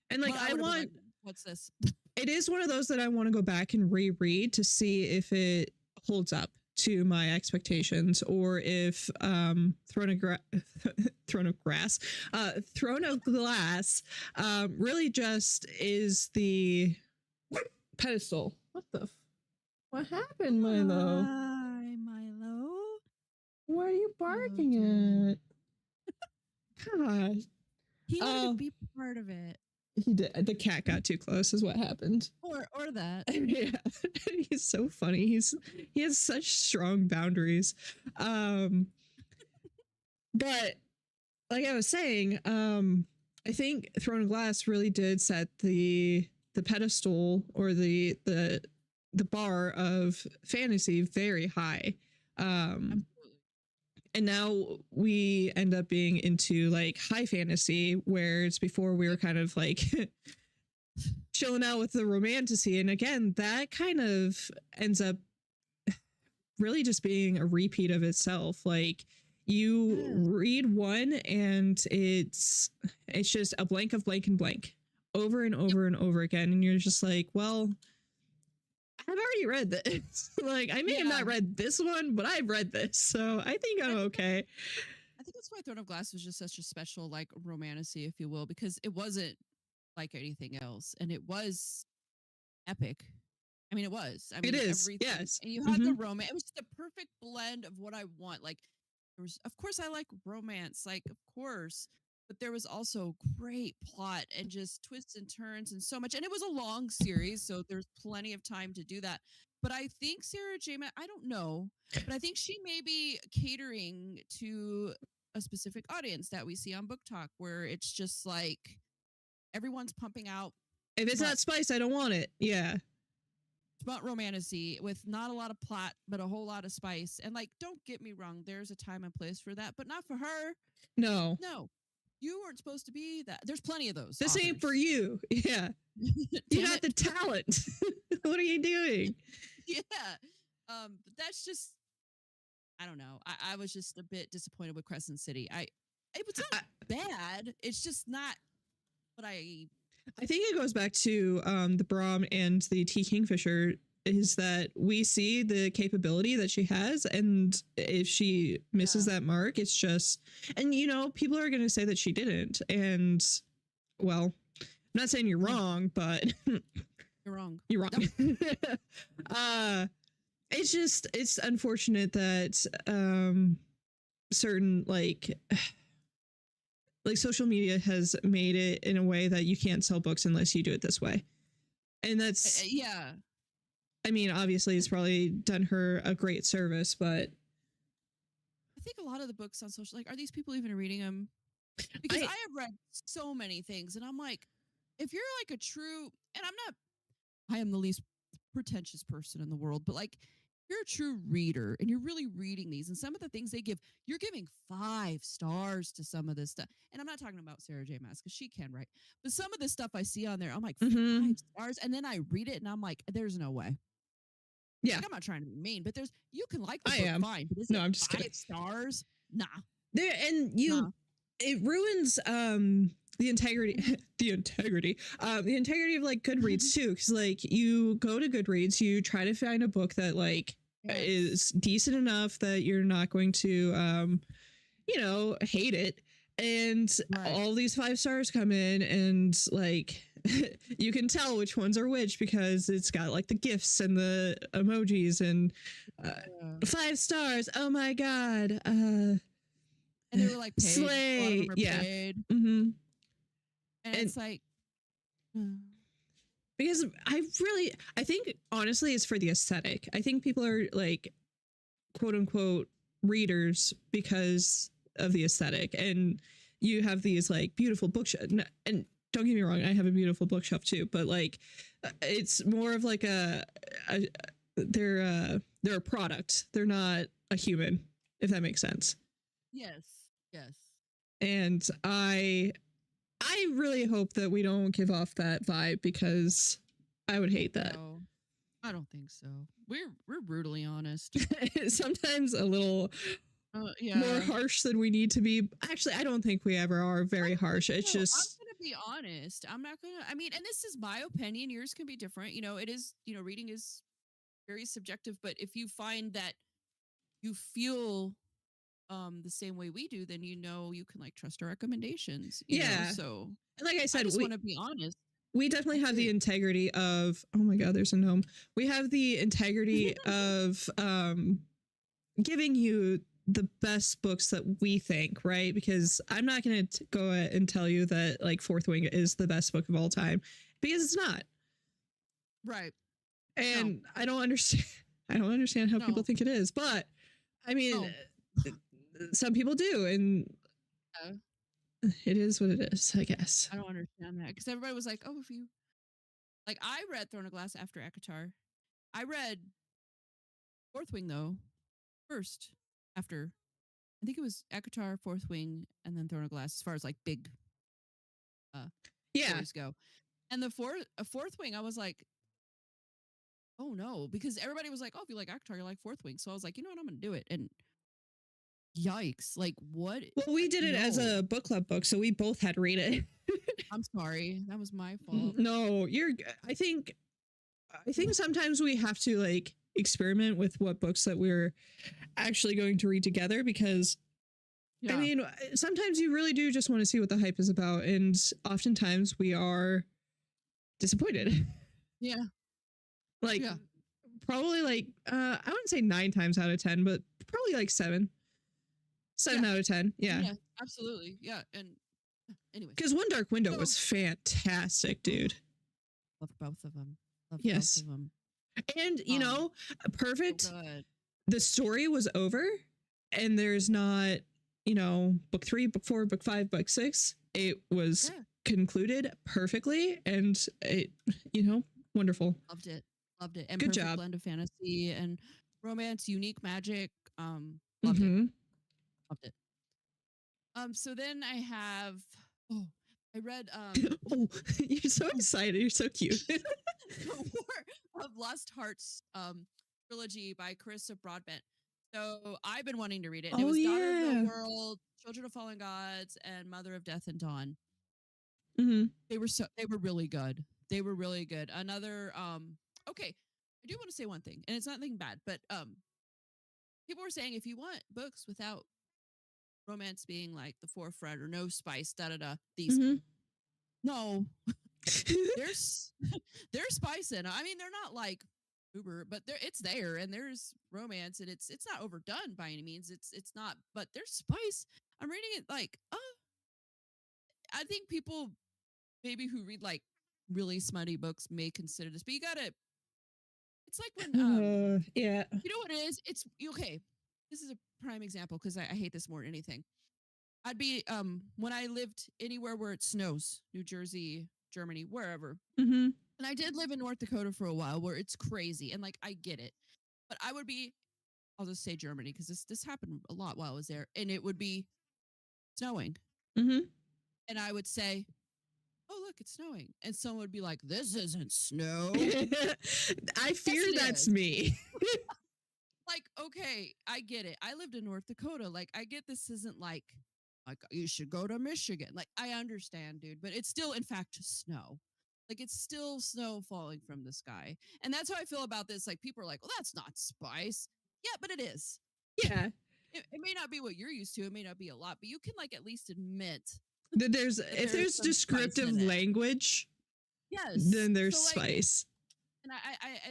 And like but I I would have been want like, "What's this?" it is one of those that I want to go back and reread to see if it holds up to my expectations or if Throne of Glass really just is the pedestal. What happened, Milo? Hi, Milo. What are you Oh dear. barking at? Gosh. He wanted to Oh, be part of it, he did. The cat got too close, is what happened. or that. Yeah, he's so funny. He has such strong boundaries. Um, but like I was saying, I think Throne of Glass really did set the pedestal or the bar of fantasy very high. Um, Absolutely. and now we end up being into like high fantasy, whereas before we were Yep. kind of like chilling out with the romantasy. And again, that kind of ends up really just being a repeat of itself. Like you Yes. read one and it's just a blank of blank and blank over and Yep. over and over again. And you're just like, well, I've already read this. Like I may have Yeah. not read this one, but I've read this. So I think I I'm think that okay. I think that's why Throne of Glass was just such a special like romantasy, if you will, because it wasn't like anything else, and it was epic. I mean, it was. I It mean, is. everything, Yes. and you had the Mm-hmm. romance. It was just a perfect blend of what I want. Like, there was, of course, I like romance, like, of course, but there was also great plot and just twists and turns and so much. And it was a long series, so there's plenty of time to do that. But I think Sarah J. Maas, I don't know, but I think she may be catering to a specific audience that we see on Book Talk, where it's just like everyone's pumping out If it's smut not spice, I don't want it. Yeah. smut romantasy with not a lot of plot but a whole lot of spice. And like, don't get me wrong, there's a time and place for that, but not for her. No. No, you weren't supposed to be that. There's plenty of those. This ain't for authors. you. Yeah. You Damn got it. the talent. What are you doing? Yeah. But that's just, I don't know. I was just a bit disappointed with Crescent City. It was I, not bad. It's just not what I. I think it goes back to the Brahm and the T Kingfisher, is that we see the capability that she has, and if she misses Yeah. that mark, it's just, and you know, people are going to say that she didn't, and well, I'm not saying you're wrong, but You're wrong. you're wrong. It's unfortunate that certain like social media has made it in a way that you can't sell books unless you do it this way. And that's, Yeah. I mean, obviously it's probably done her a great service, but I think a lot of the books on social, like, are these people even reading them? Because I have read so many things, and I'm like, if you're like a true, and I am the least pretentious person in the world, but like, you're a true reader and you're really reading these, and some of the things they give, you're giving 5 stars to some of this stuff. And I'm not talking about Sarah J. Maas, because she can write, but some of the stuff I see on there, I'm like, 5 stars, and then I read it and I'm like, there's no way. yeah, Like, I'm not trying to be mean, but you can like the I book am. fine, but is No, it I'm just 5 kidding. stars? Nah. There, and you, Nah. it ruins the integrity the integrity of like Goodreads too, because like you go to Goodreads, you try to find a book that like is decent enough that you're not going to you know, hate it, and all these 5 stars come in, and like you can tell which ones are which because it's got like the gifs and the emojis and 5 stars, oh my god, and they were like paid. slay. A lot of them are Yeah. paid. Mm-hmm. And it's like, because I think honestly it's for the aesthetic. I think people are like quote unquote readers because of the aesthetic, and you have these like beautiful bookshelf, and don't get me wrong, I have a beautiful bookshelf too, but like it's more of like they're a product, they're not a human, if that makes sense. yes. And I really hope that we don't give off that vibe, because I would hate that. No, I don't think so. We're brutally honest. Sometimes a little more harsh than we need to be. Actually, I don't think we ever are very harsh. It's just, I'm gonna be honest. I'm not gonna. I mean, and this is my opinion. Yours can be different. You know, it is. You know, reading is very subjective. But if you find that you feel the same way we do, then you know you can like trust our recommendations. You know? So, and like I said, I just want to be honest. We definitely have the integrity of, oh my god, there's a gnome. We have the integrity of giving you the best books that we think, right? Because I'm not going to go and tell you that like Fourth Wing is the best book of all time, because it's not. Right. And no. I don't understand how people think it is, but I mean, some people do, and it is what it is, I guess. I don't understand that, because everybody was like, oh, if you like, I read Throne of Glass after ACOTAR. I read Fourth Wing though first, after I think it was ACOTAR, Fourth Wing, and then Throne of Glass, as far as like big stories go. And the Fourth Wing, I was like, oh no, because everybody was like, oh, if you like ACOTAR, you like Fourth Wing. So I was like, you know what, I'm gonna do it. And yikes, like what? Well, we did it as a book club book, so we both had to read it. I'm sorry, that was my fault. No, I think sometimes we have to like experiment with what books that we're actually going to read together, because I mean, sometimes you really do just want to see what the hype is about, and oftentimes we are disappointed. Yeah. Like probably like I wouldn't say 9 times out of 10, but probably like 7 out of 10. Yeah, absolutely. Yeah. And anyway, because One Dark Window was fantastic, dude. Loved both of them. Both of them. And you know, perfect. So the story was over, and there's not, you know, book 3, book 4, book 5, book 6. It was concluded perfectly, and it, you know, wonderful. Loved it. And good perfect job. Blend of fantasy and romance, unique magic. Loved it. So then I have oh, I read Oh, you're so excited. You're so cute. the War of Lost Hearts trilogy by Carissa Broadbent. So I've been wanting to read it, and it Oh was Daughter of the yeah. World, Children of Fallen Gods, and Mother of Death and Dawn. Hmm. They were really good. They were really good. Another okay, I do want to say one thing, and it's nothing bad, but people were saying if you want books without romance being like the forefront or no spice, da da da, these Hmm. no, there's there's spice in 'em. I mean, they're not like uber, but it's there, and there's romance, and it's not overdone by any means. It's not, but there's spice. I'm reading it like, I think people maybe who read like really smutty books may consider this, but you gotta. It's like when Yeah. you know what it is. It's okay. This is a prime example because I hate this more than anything. I'd be when I lived anywhere where it snows, New Jersey, Germany, wherever. Hmm. And I did live in North Dakota for a while where it's crazy and like I get it. But I would be I'll just say Germany because this happened a lot while I was there and it would be snowing. Hmm. And I would say, "Oh, look, it's snowing." And someone would be like, "This isn't snow." I Yes, fear it that's is. me. Like, okay, I get it. I lived in North Dakota. Like, I get this isn't like you should go to Michigan. Like, I understand, dude, but it's still in fact snow. Like it's still snow falling from the sky. And that's how I feel about this. Like people are like, well, that's not spice. Yeah, but it is. Yeah. It may not be what you're used to. It may not be a lot, but you can like at least admit There's that if there's there's some spice descriptive in it. language, Yes. then there's So like spice. and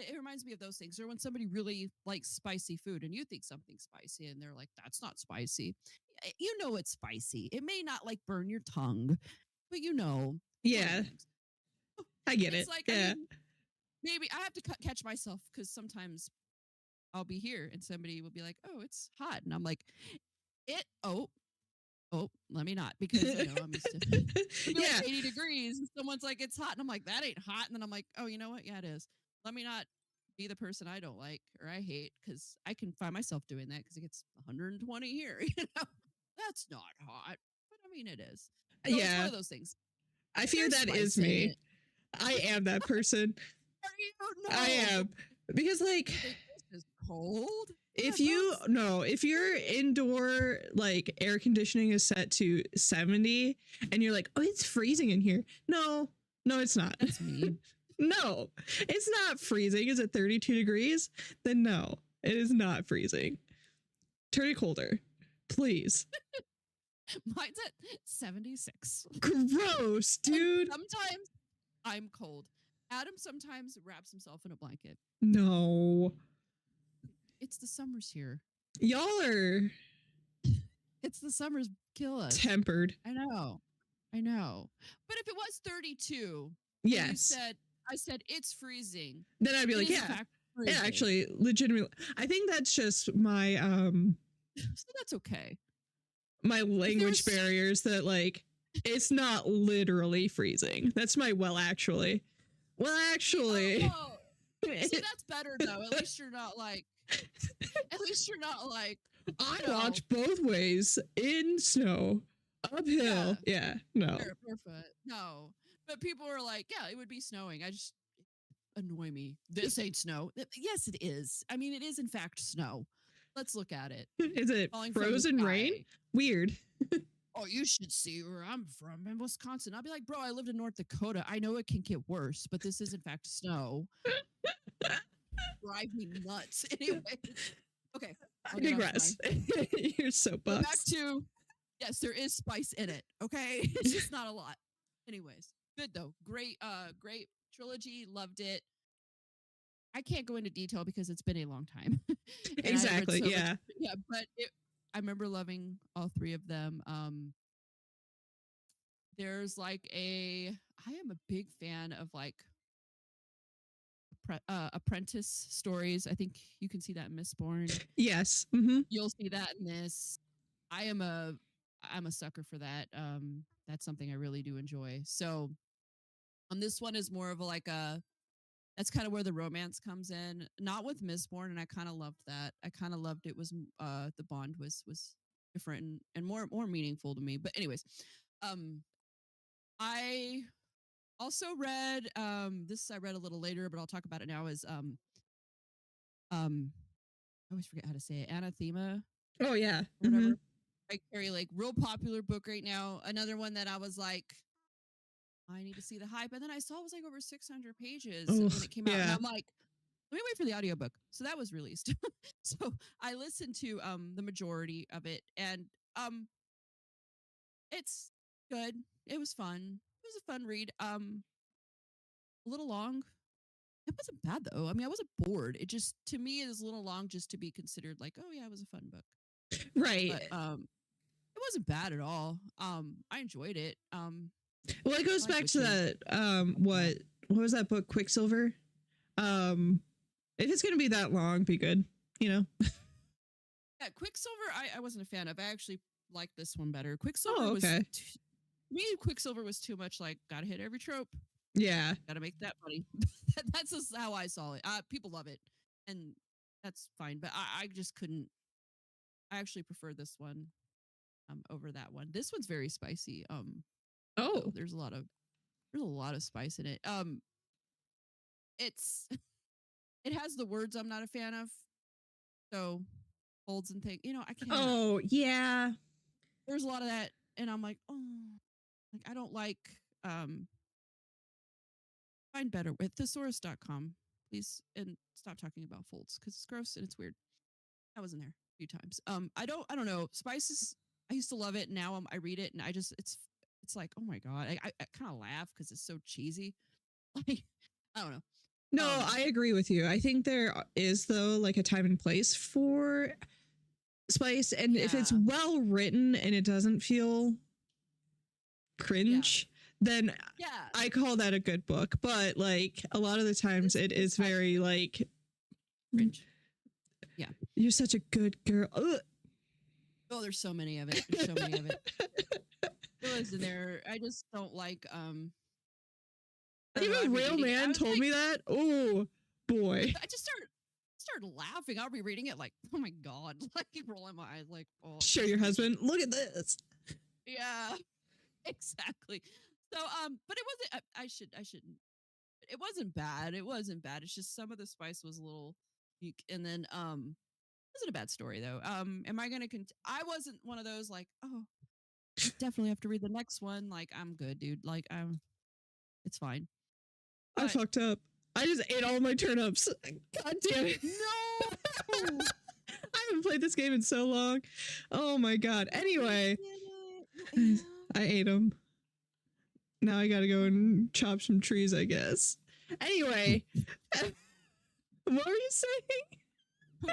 it reminds me of those things or when somebody really likes spicy food and you think something's spicy and they're like that's not spicy. You know it's spicy. It may not like burn your tongue, but you know Yeah, things. I get It's it. like I Yeah. mean maybe I have to catch myself because sometimes I'll be here and somebody will be like, "Oh, it's hot," and I'm like, "It oh, let me not," because I'm used to. It'll be like Yeah. 80 degrees, and someone's like, "It's hot," and I'm like, "That ain't hot," and then I'm like, "Oh, you know what? Yeah, it is." Let me not be the person I don't like or I hate because I can find myself doing that because it gets 120 here. That's not hot, but I mean it is. So it's one Yeah. of those things. I fear There's that is spice in me. it. I am that person. Are you? I No. am. Because like You think this is cold? if God, you that's no, if your indoor like air conditioning is set to 70 and you're like, "Oh, it's freezing in here." No. No, it's not. that's me. No. It's not freezing. Is it 32 degrees? Then no. It is not freezing. Turn it colder. Please. Mine's at 76. Gross, And dude. sometimes I'm cold. Adam sometimes wraps himself in a blanket. No. It's the summers here. Y'all are It's the summers kill us. tempered. I know. I know. But if it was 32 and Yes. I said it's freezing. Then I'd be It like, is in yeah. fact Yeah, freezing. actually, legitimately. I think that's just my So that's okay. my language there's- barriers that like it's not literally freezing. That's my well actually. Well actually. Oh, see, that's better though. At least you're not like I no. walked both ways in snow. Uphill. Yeah. No. Barefoot. No. But people are like, yeah, it would be snowing. I just annoy me. This ain't snow. Yes, it is. I mean, it is in fact snow. Let's look at it. Is it Falling from the frozen rain? sky. Weird. Oh, you should see where I'm from in Wisconsin. I'll be like, bro, I lived in North Dakota. I know it can get worse, but this is in fact snow. Drive me nuts. Anyway. Okay. I digress. You're so Go back bucks. to yes, there is spice in it. Okay. It's just not a lot. Anyways, good though. Great, great trilogy. Loved it. I can't go into detail because it's been a long time. And I read Exactly. so much- Yeah. yeah, but I remember loving all three of them. There's like I am a big fan of like apprentice stories. I think you can see that in Mistborn. Yes. You'll see that in this. I'm a sucker for that. That's something I really do enjoy. So on this one is more of a like a that's kind of where the romance comes in. Not with Mistborn, and I kind of loved that. I kind of loved it was the bond was different and more meaningful to me. But anyways, um, I also read this I read a little later, but I'll talk about it now. Is I always forget how to say it, Anathema Oh yeah. or whatever. By Carrie Lake, real popular book right now. Another one that I was like, I need to see the hype, and then I saw it was like over 600 pages when Oof, it came out, and yeah. I'm like, let me wait for the audiobook. So that was released. So I listened to the majority of it, and it's good. It was fun. It was a fun read. A little long. It wasn't bad though. I mean, I wasn't bored. It just to me is a little long just to be considered like, oh yeah, it was a fun book. Right. But it wasn't bad at all. I enjoyed it. Well, it goes I like back to witches. that what was that book, Quicksilver? If it's gonna be that long, be good, you know. Yeah, Quicksilver. I wasn't a fan of. I actually liked this one better. Quicksilver Oh, was okay. me. Quicksilver was too much. Like, gotta hit every trope. Yeah. Gotta make that money. That's just how I saw it. People love it, and that's fine. But I just couldn't. I actually prefer this one over that one. This one's very spicy. So Oh. there's a lot of spice in it. It's it has the words I'm not a fan of. So folds and things. I can't. Oh, yeah. There's a lot of that, and I'm like, oh, like I don't like. Find better with thesaurus.com, please, and stop talking about folds because it's gross and it's weird. I was in there a few times. I don't know. Spices. I used to love it. Now I read it and it's like, oh my god. I kind of laugh because it's so cheesy. Like, I don't know. No, I agree with you. I think there is though like a time and place for spice, and if it's Yeah. well written and it doesn't feel cringe, then Yeah. I call that a good book. But like a lot of the times it is very like cringe. Yeah. You're such a good girl. Ugh. Oh, there's so many of it. There's so many of it. It was in there. I just don't like I don't know, Even I'm Real rereading it. I Man was told like, me that. Oh boy. I just started laughing. I'll be reading it like, oh my god, like rolling my eyes, like, oh. Show your husband. Look at this. Yeah, exactly. So, but it wasn't. I shouldn't. It wasn't bad. It wasn't bad. It's just some of the spice was a little weak, and then it wasn't a bad story though. Am I gonna? I wasn't one of those like, oh, I definitely have to read the next one. Like, I'm good, dude. Like, it's fine. I But fucked up. I just ate all my turnips. God damn it. no. I haven't played this game in so long. Oh my god. Anyway, I ate them. Now I gotta go and chop some trees, I guess. Anyway, what were you saying?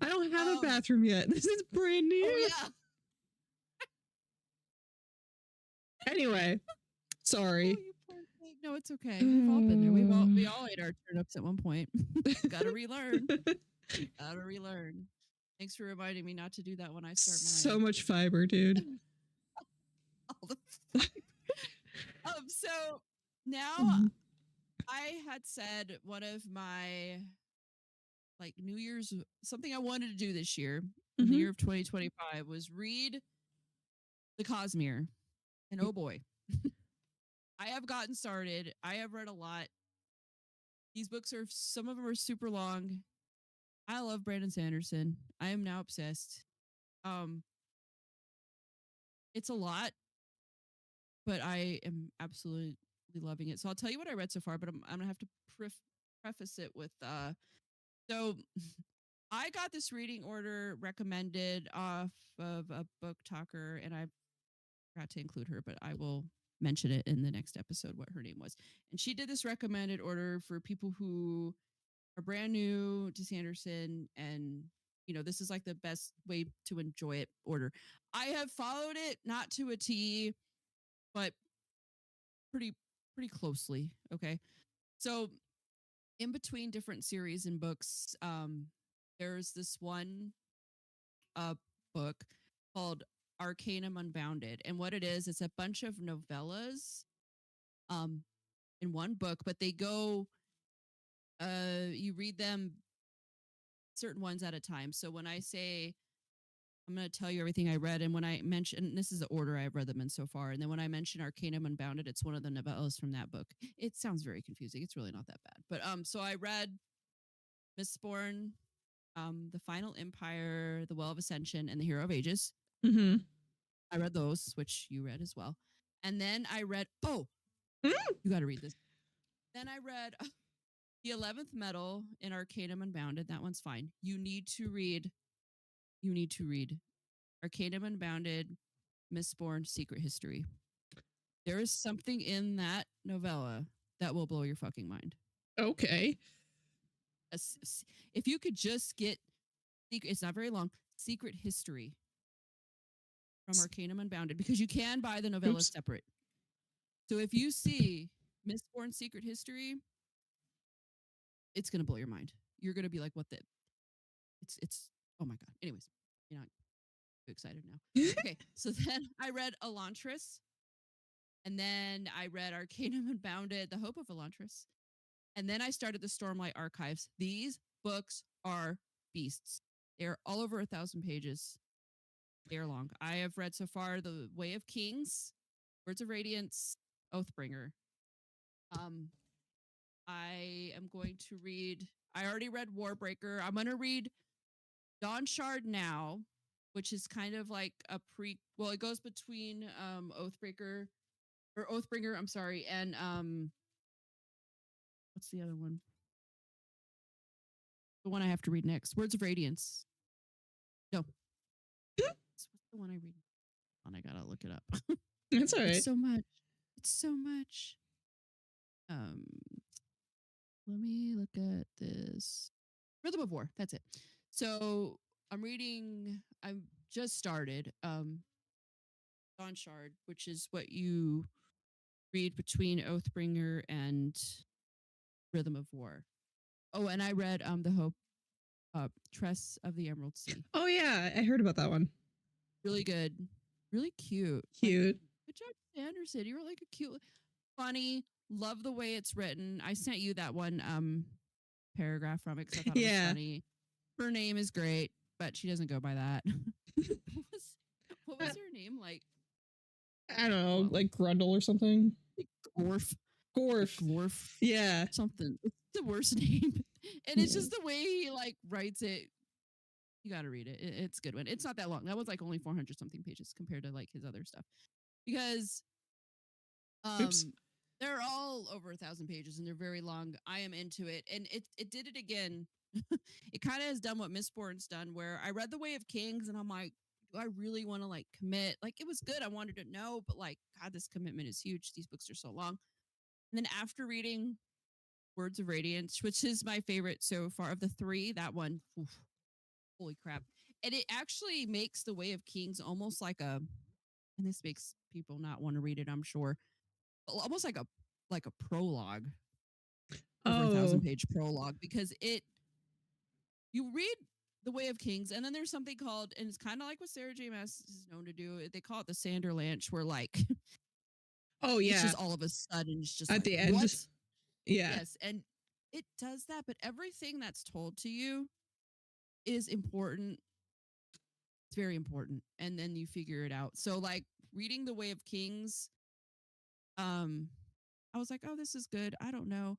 I don't have a bathroom yet. This is brand new. Oh yeah. Anyway, sorry. Oh, you poor thing. No, it's okay. We've all been there. We all ate our turnips at one point. Gotta relearn. Gotta relearn. Thanks for reminding me not to do that when I start mine. So much fiber, dude. All the fiber. So now I had said one of my like New Year's something I wanted to do this year, in the year of 2025, was read the Cosmere. And oh boy. I have gotten started. I have read a lot. These books are, some of them are super long. I love Brandon Sanderson. I am now obsessed. It's a lot, but I am absolutely loving it. So I'll tell you what I read so far, but I'm gonna have to preface it with so I got this reading order recommended off of a book talker, and I forgot to include her, but I will mention it in the next episode what her name was. And she did this recommended order for people who are brand new to Sanderson, and this is like the best way to enjoy it order. I have followed it not to a T, but pretty closely. Okay. So in between different series and books, there's this one book called Arcanum Unbounded. And what it is, it's a bunch of novellas in one book, but they go you read them certain ones at a time. So when I say I'm going to tell you everything I read. And when I mention, this is the order I've read them in so far. And then when I mention Arcanum Unbounded, it's one of the novellas from that book. It sounds very confusing. It's really not that bad. But so I read Mistborn, The Final Empire, The Well of Ascension, and The Hero of Ages. Mm-hmm. I read those, which you read as well. And then I read, Mm. you got to read this. Then I read The 11th Metal in Arcanum Unbounded. That one's fine. You need to read Arcanum Unbounded, Mistborn, Secret History. There is something in that novella that will blow your fucking mind. Okay. If you could just get, it's not very long, Secret History from Arcanum Unbounded, because you can buy the novella separate. So if you see Mistborn Secret History, it's going to blow your mind. You're going to be like, what the? It's, oh my God. Anyways, you're not too excited now. Okay. So then I read Elantris. And then I read Arcanum Unbounded, The Hope of Elantris. And then I started the Stormlight Archives. These books are beasts. They're all over 1,000 pages. They're long. I have read so far The Way of Kings, Words of Radiance, Oathbringer. I am going to read, I already read Warbreaker. I'm going to read Dawnshard now, which is kind of like a well, it goes between Oathbringer, I'm sorry, and what's the other one? The one I have to read next. Words of Radiance. No. What's the one I read? And I gotta look it up. That's all right. It's so much. It's so much. Let me look at this. Rhythm of War. That's it. So I've just started Dawnshard, which is what you read between Oathbringer and Rhythm of War. Oh, and I read The Hope, Tress of the Emerald Sea. Oh yeah, I heard about that one. Really good, really cute. Cute. Like, good job, Anderson. You were like a cute, funny. Love the way it's written. I sent you that one paragraph from it because I thought it was funny. Her name is great, but she doesn't go by that. What was her name? Like, I don't know, like Grundle or something. Gorf. Yeah. Something. It's the worst name. And it's just the way he like writes it. You got to read it. It's a good one. It's not that long. That was like only 400 something pages compared to like his other stuff. Because they're all over 1,000 pages and they're very long. I am into it. And it did it again. It kind of has done what Mistborn's done, where I read The Way of Kings and I'm like, do I really want to like commit? Like, it was good. I wanted to know, but like, God, this commitment is huge. These books are so long. And then after reading Words of Radiance, which is my favorite so far of the three, that one, oof, holy crap. And it actually makes The Way of Kings almost like and this makes people not want to read it, I'm sure, almost like a prologue, over 1,000-page prologue, because you read The Way of Kings, and then there's something called, and it's kind of like what Sarah J. Maas is known to do. They call it the Sanderlanche, where like, oh yeah, it's just all of a sudden, it's just at like, the end. what? Yeah. Yes, and it does that, but everything that's told to you is important. It's very important, and then you figure it out. So, like reading The Way of Kings, I was like, oh, this is good. I don't know,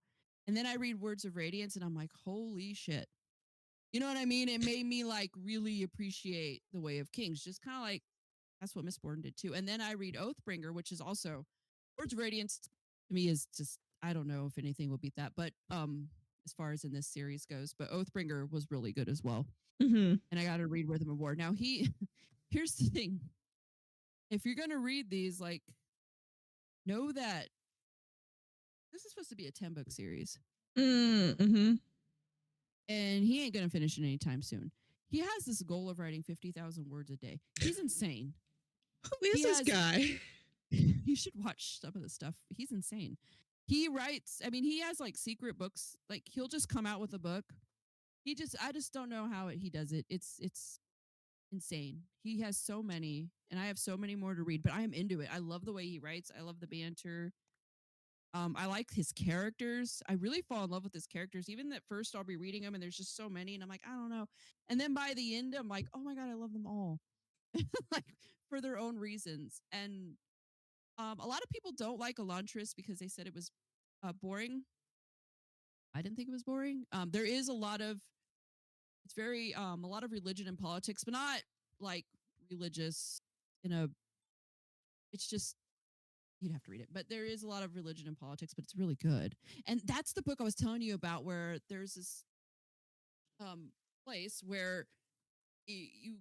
and then I read Words of Radiance, and I'm like, holy shit. You know what I mean? It made me like really appreciate The Way of Kings, just kind of like that's what Mistborn did too. And then I read Oathbringer, which is also Words of Radiance to me is just, I don't know if anything will beat that, but as far as in this series goes, but Oathbringer was really good as well. Mm-hmm. And I got to read Rhythm of War. Now here's the thing. If you're going to read these, like, know that this is supposed to be a 10-book series. Mm-hmm. And he ain't going to finish it anytime soon. He has this goal of writing 50,000 words a day. He's insane. Who is this guy? You should watch some of the stuff. He's insane. He writes, I mean, he has like secret books. Like he'll just come out with a book. I just don't know how he does it. It's insane. He has so many, and I have so many more to read, but I am into it. I love the way he writes. I love the banter. I like his characters. I really fall in love with his characters. Even at first, I'll be reading them, and there's just so many, and I'm like, I don't know. And then by the end, I'm like, oh my God, I love them all. like for their own reasons. And a lot of people don't like Elantris because they said it was boring. I didn't think it was boring. There is a lot of it's very a lot of religion and politics, but not like religious in a. It's just you'd have to read it, but there is a lot of religion and politics, but it's really good. And that's the book I was telling you about, where there's this place where you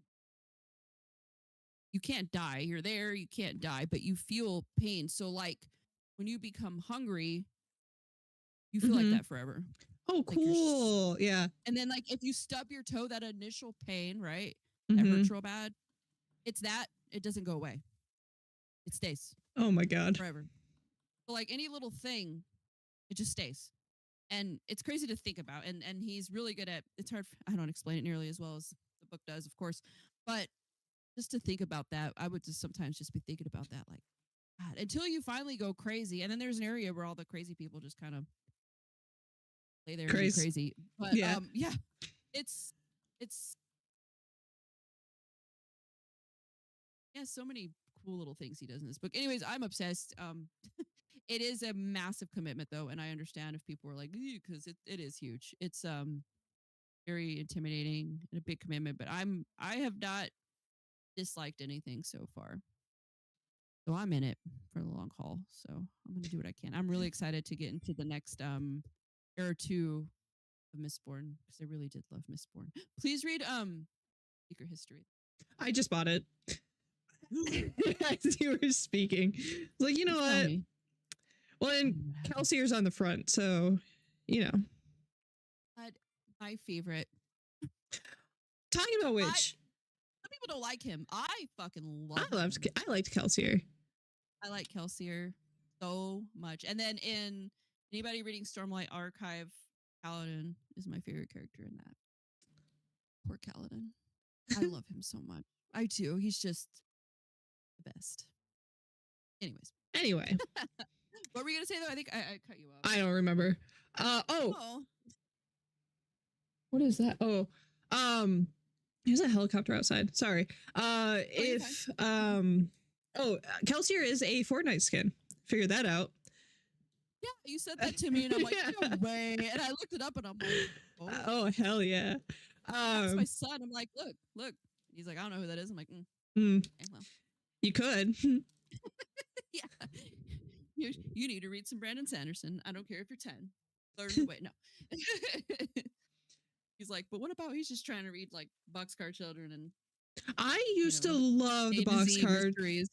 you can't die. You're there, you can't die, but you feel pain. So like when you become hungry, you feel like Mhm. that forever. Oh, Like you're cool. Yeah. and then like if you stub your toe, that initial pain, right? That hmm hurts real bad. It's that it doesn't go away. It stays Oh my God. forever. So like any little thing, it just stays. And it's crazy to think about. And he's really good at it's hard I don't explain it nearly as well as the book does, of course. But just to think about that, I would just sometimes just be thinking about that like God, until you finally go crazy. And then there's an area where all the crazy people just kind of lay there and be Crazy. crazy. But Yeah. yeah, it's yeah, so many cool little things he does in this book. Anyways, I'm obsessed. It is a massive commitment though, and I understand if people are like, because it is huge. It's very intimidating and a big commitment, but I have not disliked anything so far. So I'm in it for the long haul. So I'm gonna do what I can. I'm really excited to get into the next era two of Mistborn because I really did love Mistborn. Please read Secret History. I just bought it as you were speaking. It's like, you know Tell what? me. Well, and What happened. Kelsier's on the front, so you know. But my favorite. Talking about which, Some people don't like him. I fucking love him. I liked Kelsier. I like Kelsier so much. And then in anybody reading Stormlight Archive, Kaladin is my favorite character in that. Poor Kaladin. I love him so much. I do. He's just the best. Anyways, Anyway, what were you gonna say though? I think I cut you off. I don't remember. Oh, What is that? There's a helicopter outside. Sorry. you're If Kelsier is a Fortnite skin. Figured that out. yeah, you said that to me, and I'm like, Yeah. no way. And I looked it up, and I'm like, oh, Oh hell yeah. that's my son. I'm like, look. He's like, I don't know who that is. I'm like, mm, okay, well, you could. yeah. You need to read some Brandon Sanderson. I don't care if you're 10. Learn the way. No. He's like, but what about he's just trying to read like Boxcar Children and I used know, to love the A to Z boxcar mysteries.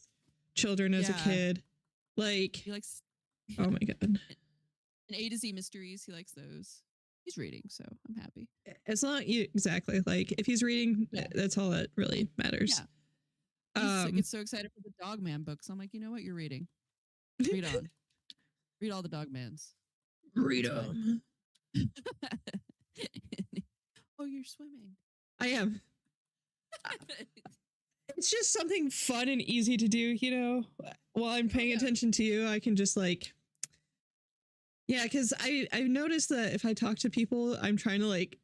children as a Yeah. kid. Like, He likes oh my god. and A to Z mysteries. He likes those. He's reading, so I'm happy. It's not you exactly. Like if he's reading, Yeah. that's all that really matters. Yeah. He gets so excited for the Dogman books. I'm like, you know what? You're reading. Read on. Read all the Dogmans. Read It's fine. 'em. Oh, you're swimming. I am. It's just something fun and easy to do, you know. While I'm paying yeah. attention to you, I can just like, yeah, because I've noticed that if I talk to people, I'm trying to like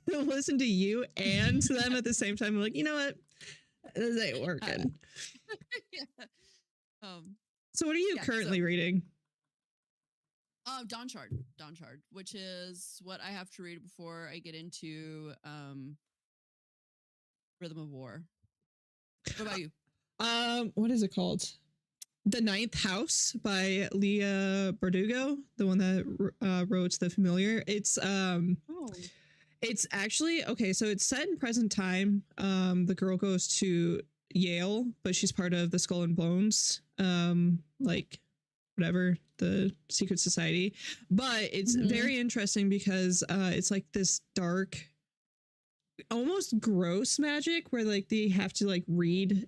listen to you and to them at the same time. I'm like, you know what, this ain't working. Yeah. So, what are you yeah, currently reading? Dawnshard, which is what I have to read before I get into Rhythm of War. What about you? What is it called? The Ninth House by Leah Bardugo, the one that wrote The Familiar. It's actually okay. So it's set in present time. The girl goes to Yale, but she's part of the Skull and Bones, like whatever, the secret society. But it's Mhm. very interesting because it's like this dark, almost gross magic where like they have to like read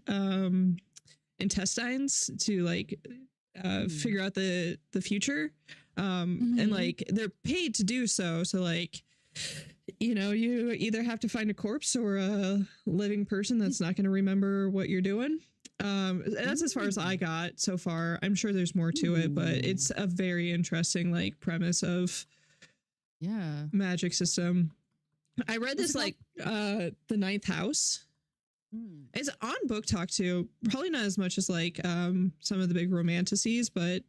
intestines to like figure out the future, and Mhm. like they're paid to do so. So like, you know, you either have to find a corpse or a living person that's not going to remember what you're doing. That's as far as I got so far. I'm sure there's more to it, but Ooh. it's a very interesting like premise of Yeah. magic system. I read What's this it like the Ninth House. Mm. It's on Book Talk too. Probably not as much as like some of the big romanticities, but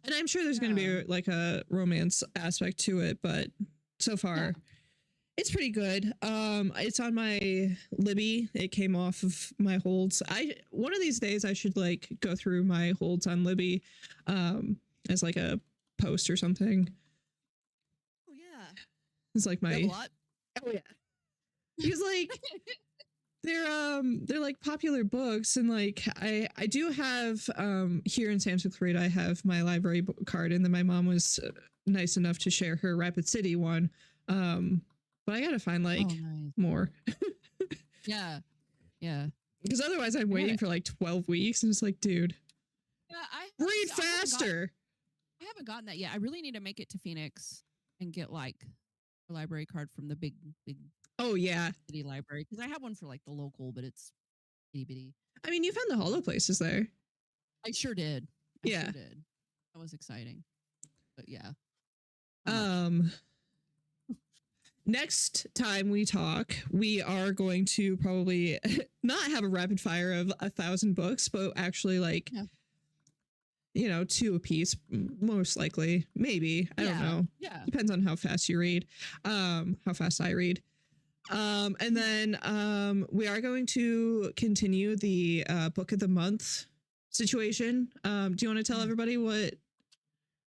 and I'm sure there's going to Yeah. be like a romance aspect to it, but so Yeah. far it's pretty good. It's on my Libby. It came off of my holds. I one of these days I should like go through my holds on Libby as like a post or something. Oh yeah. It's like You have a my lot. oh yeah. Because like they're like popular books, and like I do have here in Santa Clarita I have my library card, and then my mom was nice enough to share her Rapid City one, but I gotta find like Oh nice. more Yeah. Yeah. because otherwise I'm I waiting gotta. for like 12 weeks, and it's like, dude, Yeah. read So I haven't gotten. faster. I haven't gotten that yet. I really need to make it to Phoenix and get like a library card from the big Oh yeah, city library because I have one for like the local, but it's itty bitty. I mean you found the hollow places there. I sure did. I Yeah. sure did. That was exciting. But yeah. How much? Next time we talk, we are going to probably not have a rapid fire of 1,000 books, but actually like, Yeah. you know, 2 a piece, most likely, maybe. I don't know. Yeah. Depends on how fast you read, how fast I read. And then we are going to continue the book of the month situation. Do you want to tell Yeah. everybody what?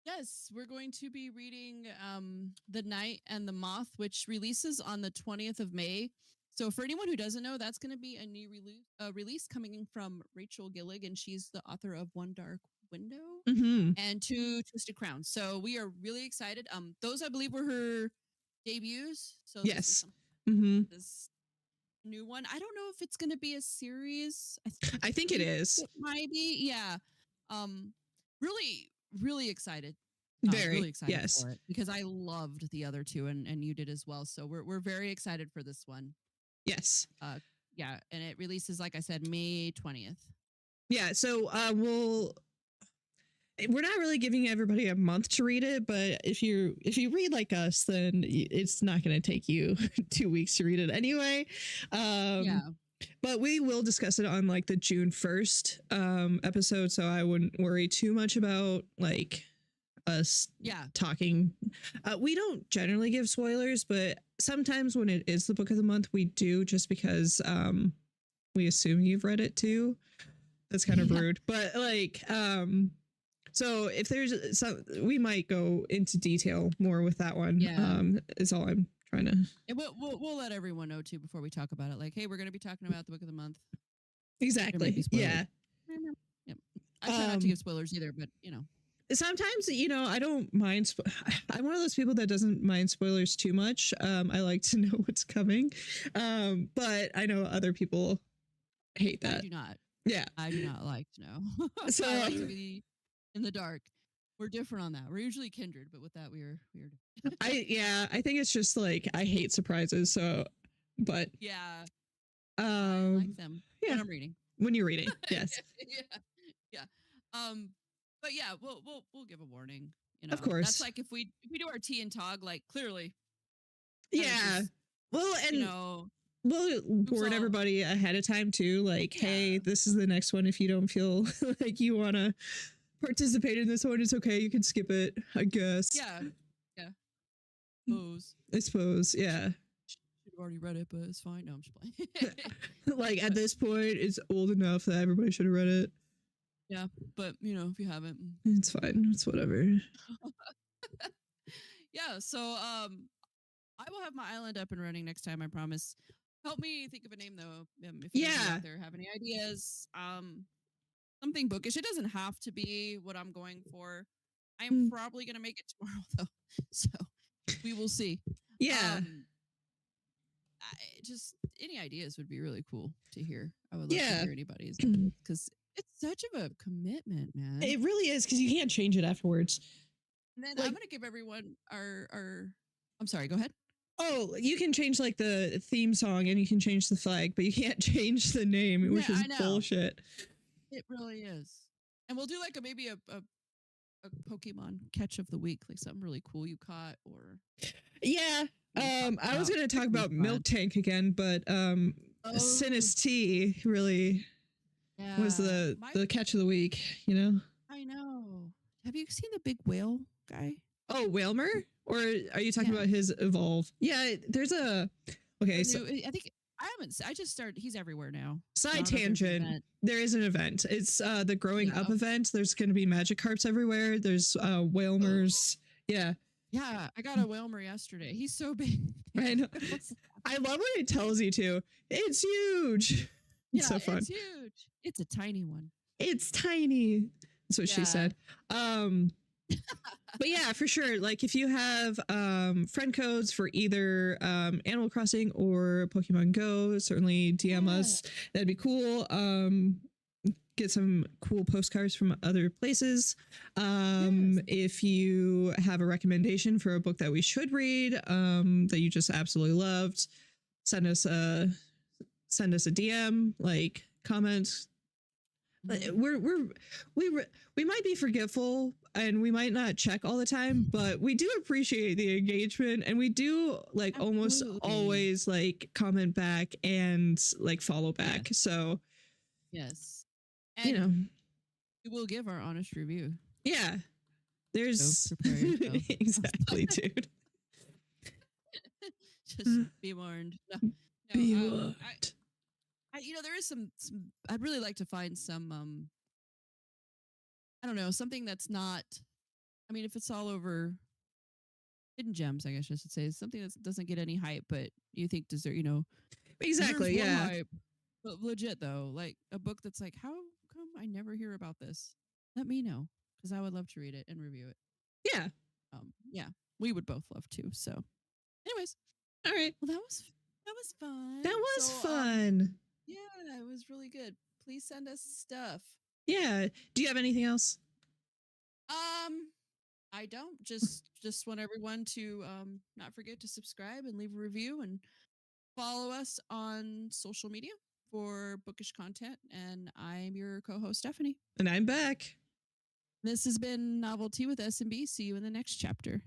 Yes, we're going to be reading The Night and the Moth, which releases on the 20th of May. So for anyone who doesn't know, that's going to be a new release coming in from Rachel Gillig, and she's the author of One Dark Window Mm-hmm. and Two Twisted Crowns. So we are really excited. Those I believe were her debuts. So this is Yes. something, Mm-hmm. this new one. I don't know if it's going to be a series. I think it think is. it might be. Yeah. Really excited. Very. Really excited Yes. for it because I loved the other two and you did as well. So we're very excited for this one. Yes. Yeah, and it releases like I said May 20th. Yeah. So we're not really giving everybody a month to read it, but if you read like us, then it's not going to take you 2 weeks to read it anyway. Yeah. But we will discuss it on like the June 1st episode, so I wouldn't worry too much about like us Yeah. talking. We don't generally give spoilers, but sometimes when it is the book of the month, we do, just because we assume you've read it too. That's kind of Yeah. rude, but like so if there's some, we might go into detail more with that one. Yeah. Is all I'm trying to. And we'll let everyone know too before we talk about it. Like, hey, we're gonna be talking about the book of the month. Exactly. be spoilers. Yeah. Yep. I try not to give spoilers either, but you know. Sometimes, you know, I don't mind. I'm one of those people that doesn't mind spoilers too much. I like to know what's coming. But I know other people hate that. I do not. Yeah. I do not like to know. So I like to be in the dark. We're different on that. We're usually kindred, but with that we're I think it's just like I hate surprises. So, but yeah. I like them. yeah. When I'm reading. When you're reading, yes. Yeah. But yeah, we'll give a warning. You know, Of course. That's like if we do our tea and tog, like clearly. Yeah. Just, Well, and you know, we'll warn all- everybody ahead of time too. Like, hey, Yeah. this is the next one. If you don't feel like you want to participate in this one, it's okay. You can skip it, I guess. yeah. Suppose. I suppose. Yeah. Should have already read it, but it's fine. No, I'm just playing. Like at this point, it's old enough that everybody should have read it. Yeah, but you know, if you haven't, It's fine. It's whatever. yeah. So I will have my island up and running next time. I promise. Help me think of a name though. If you out there have any ideas, something bookish. It doesn't have to be what I'm going for. I'm probably gonna make it tomorrow though, so we will see. Yeah. Just any ideas would be really cool to hear. I would love to Yeah. hear anybody's because it's such of a commitment, man. It really is, because you can't change it afterwards. And then like- I'm gonna give everyone our. I'm sorry. Go ahead. Oh, you can change like the theme song and you can change the flag, but you can't change the name, which Yeah, is I know. bullshit. It really is. And we'll do like maybe a Pokemon catch of the week, like something really cool you caught or Yeah. I was about- going to talk that'd be about fun. Milk Tank again, but Oh, Sinistea really was yeah. My the catch of the week, you know? I know. Have you seen the big whale guy? Oh, Whalmer? Or are you talking Yeah. about his Evolve? Yeah, there's a okay, The so new I think I haven't I just started he's everywhere now. So I side don't know if there's an tangent. event. There is an event. It's the growing Yeah. up Okay. event. There's going to be magic carps everywhere. There's Oh, Whalmers. Yeah, yeah, I got a Whalmer yesterday. He's so big. I know. I was- I love when it tells you to. It's huge. It's yeah, so fun. it's huge. It's a tiny one. It's tiny. That's what she Yeah. said. But yeah, for sure. Like if you have friend codes for either Animal Crossing or Pokemon Go, certainly DM Yeah. us. That'd be cool. Get some cool postcards from other places. Yes. If you have a recommendation for a book that we should read, that you just absolutely loved, send us a DM, like comment. Mhm. We might be forgetful and we might not check all the time, but we do appreciate the engagement, and we do like almost Absolutely. always like comment back and like follow back. So Yes. you And know, we will give our honest review. yeah, there's prepare yourself. exactly, dude. Just be warned. No, Be no, warned. there is some. I'd really like to find some. I don't know, something that's not. I mean, if it's all over hidden gems, I guess I should say something that doesn't get any hype, but you think deserve. Exactly, deserves more yeah. hype. But legit though, like a book that's like, how come I never hear about this? Let me know because I would love to read it and review it. Yeah. Yeah, we would both love to. So, anyways, All right. well, that was fun. That was So, fun. yeah, it was really good. Please send us stuff. Yeah. Do you have anything else? I don't. Just want everyone to not forget to subscribe and leave a review and follow us on social media for bookish content. And I'm your co-host Stephanie. And I'm back. This has been Novelty with SMB. See you in the next chapter.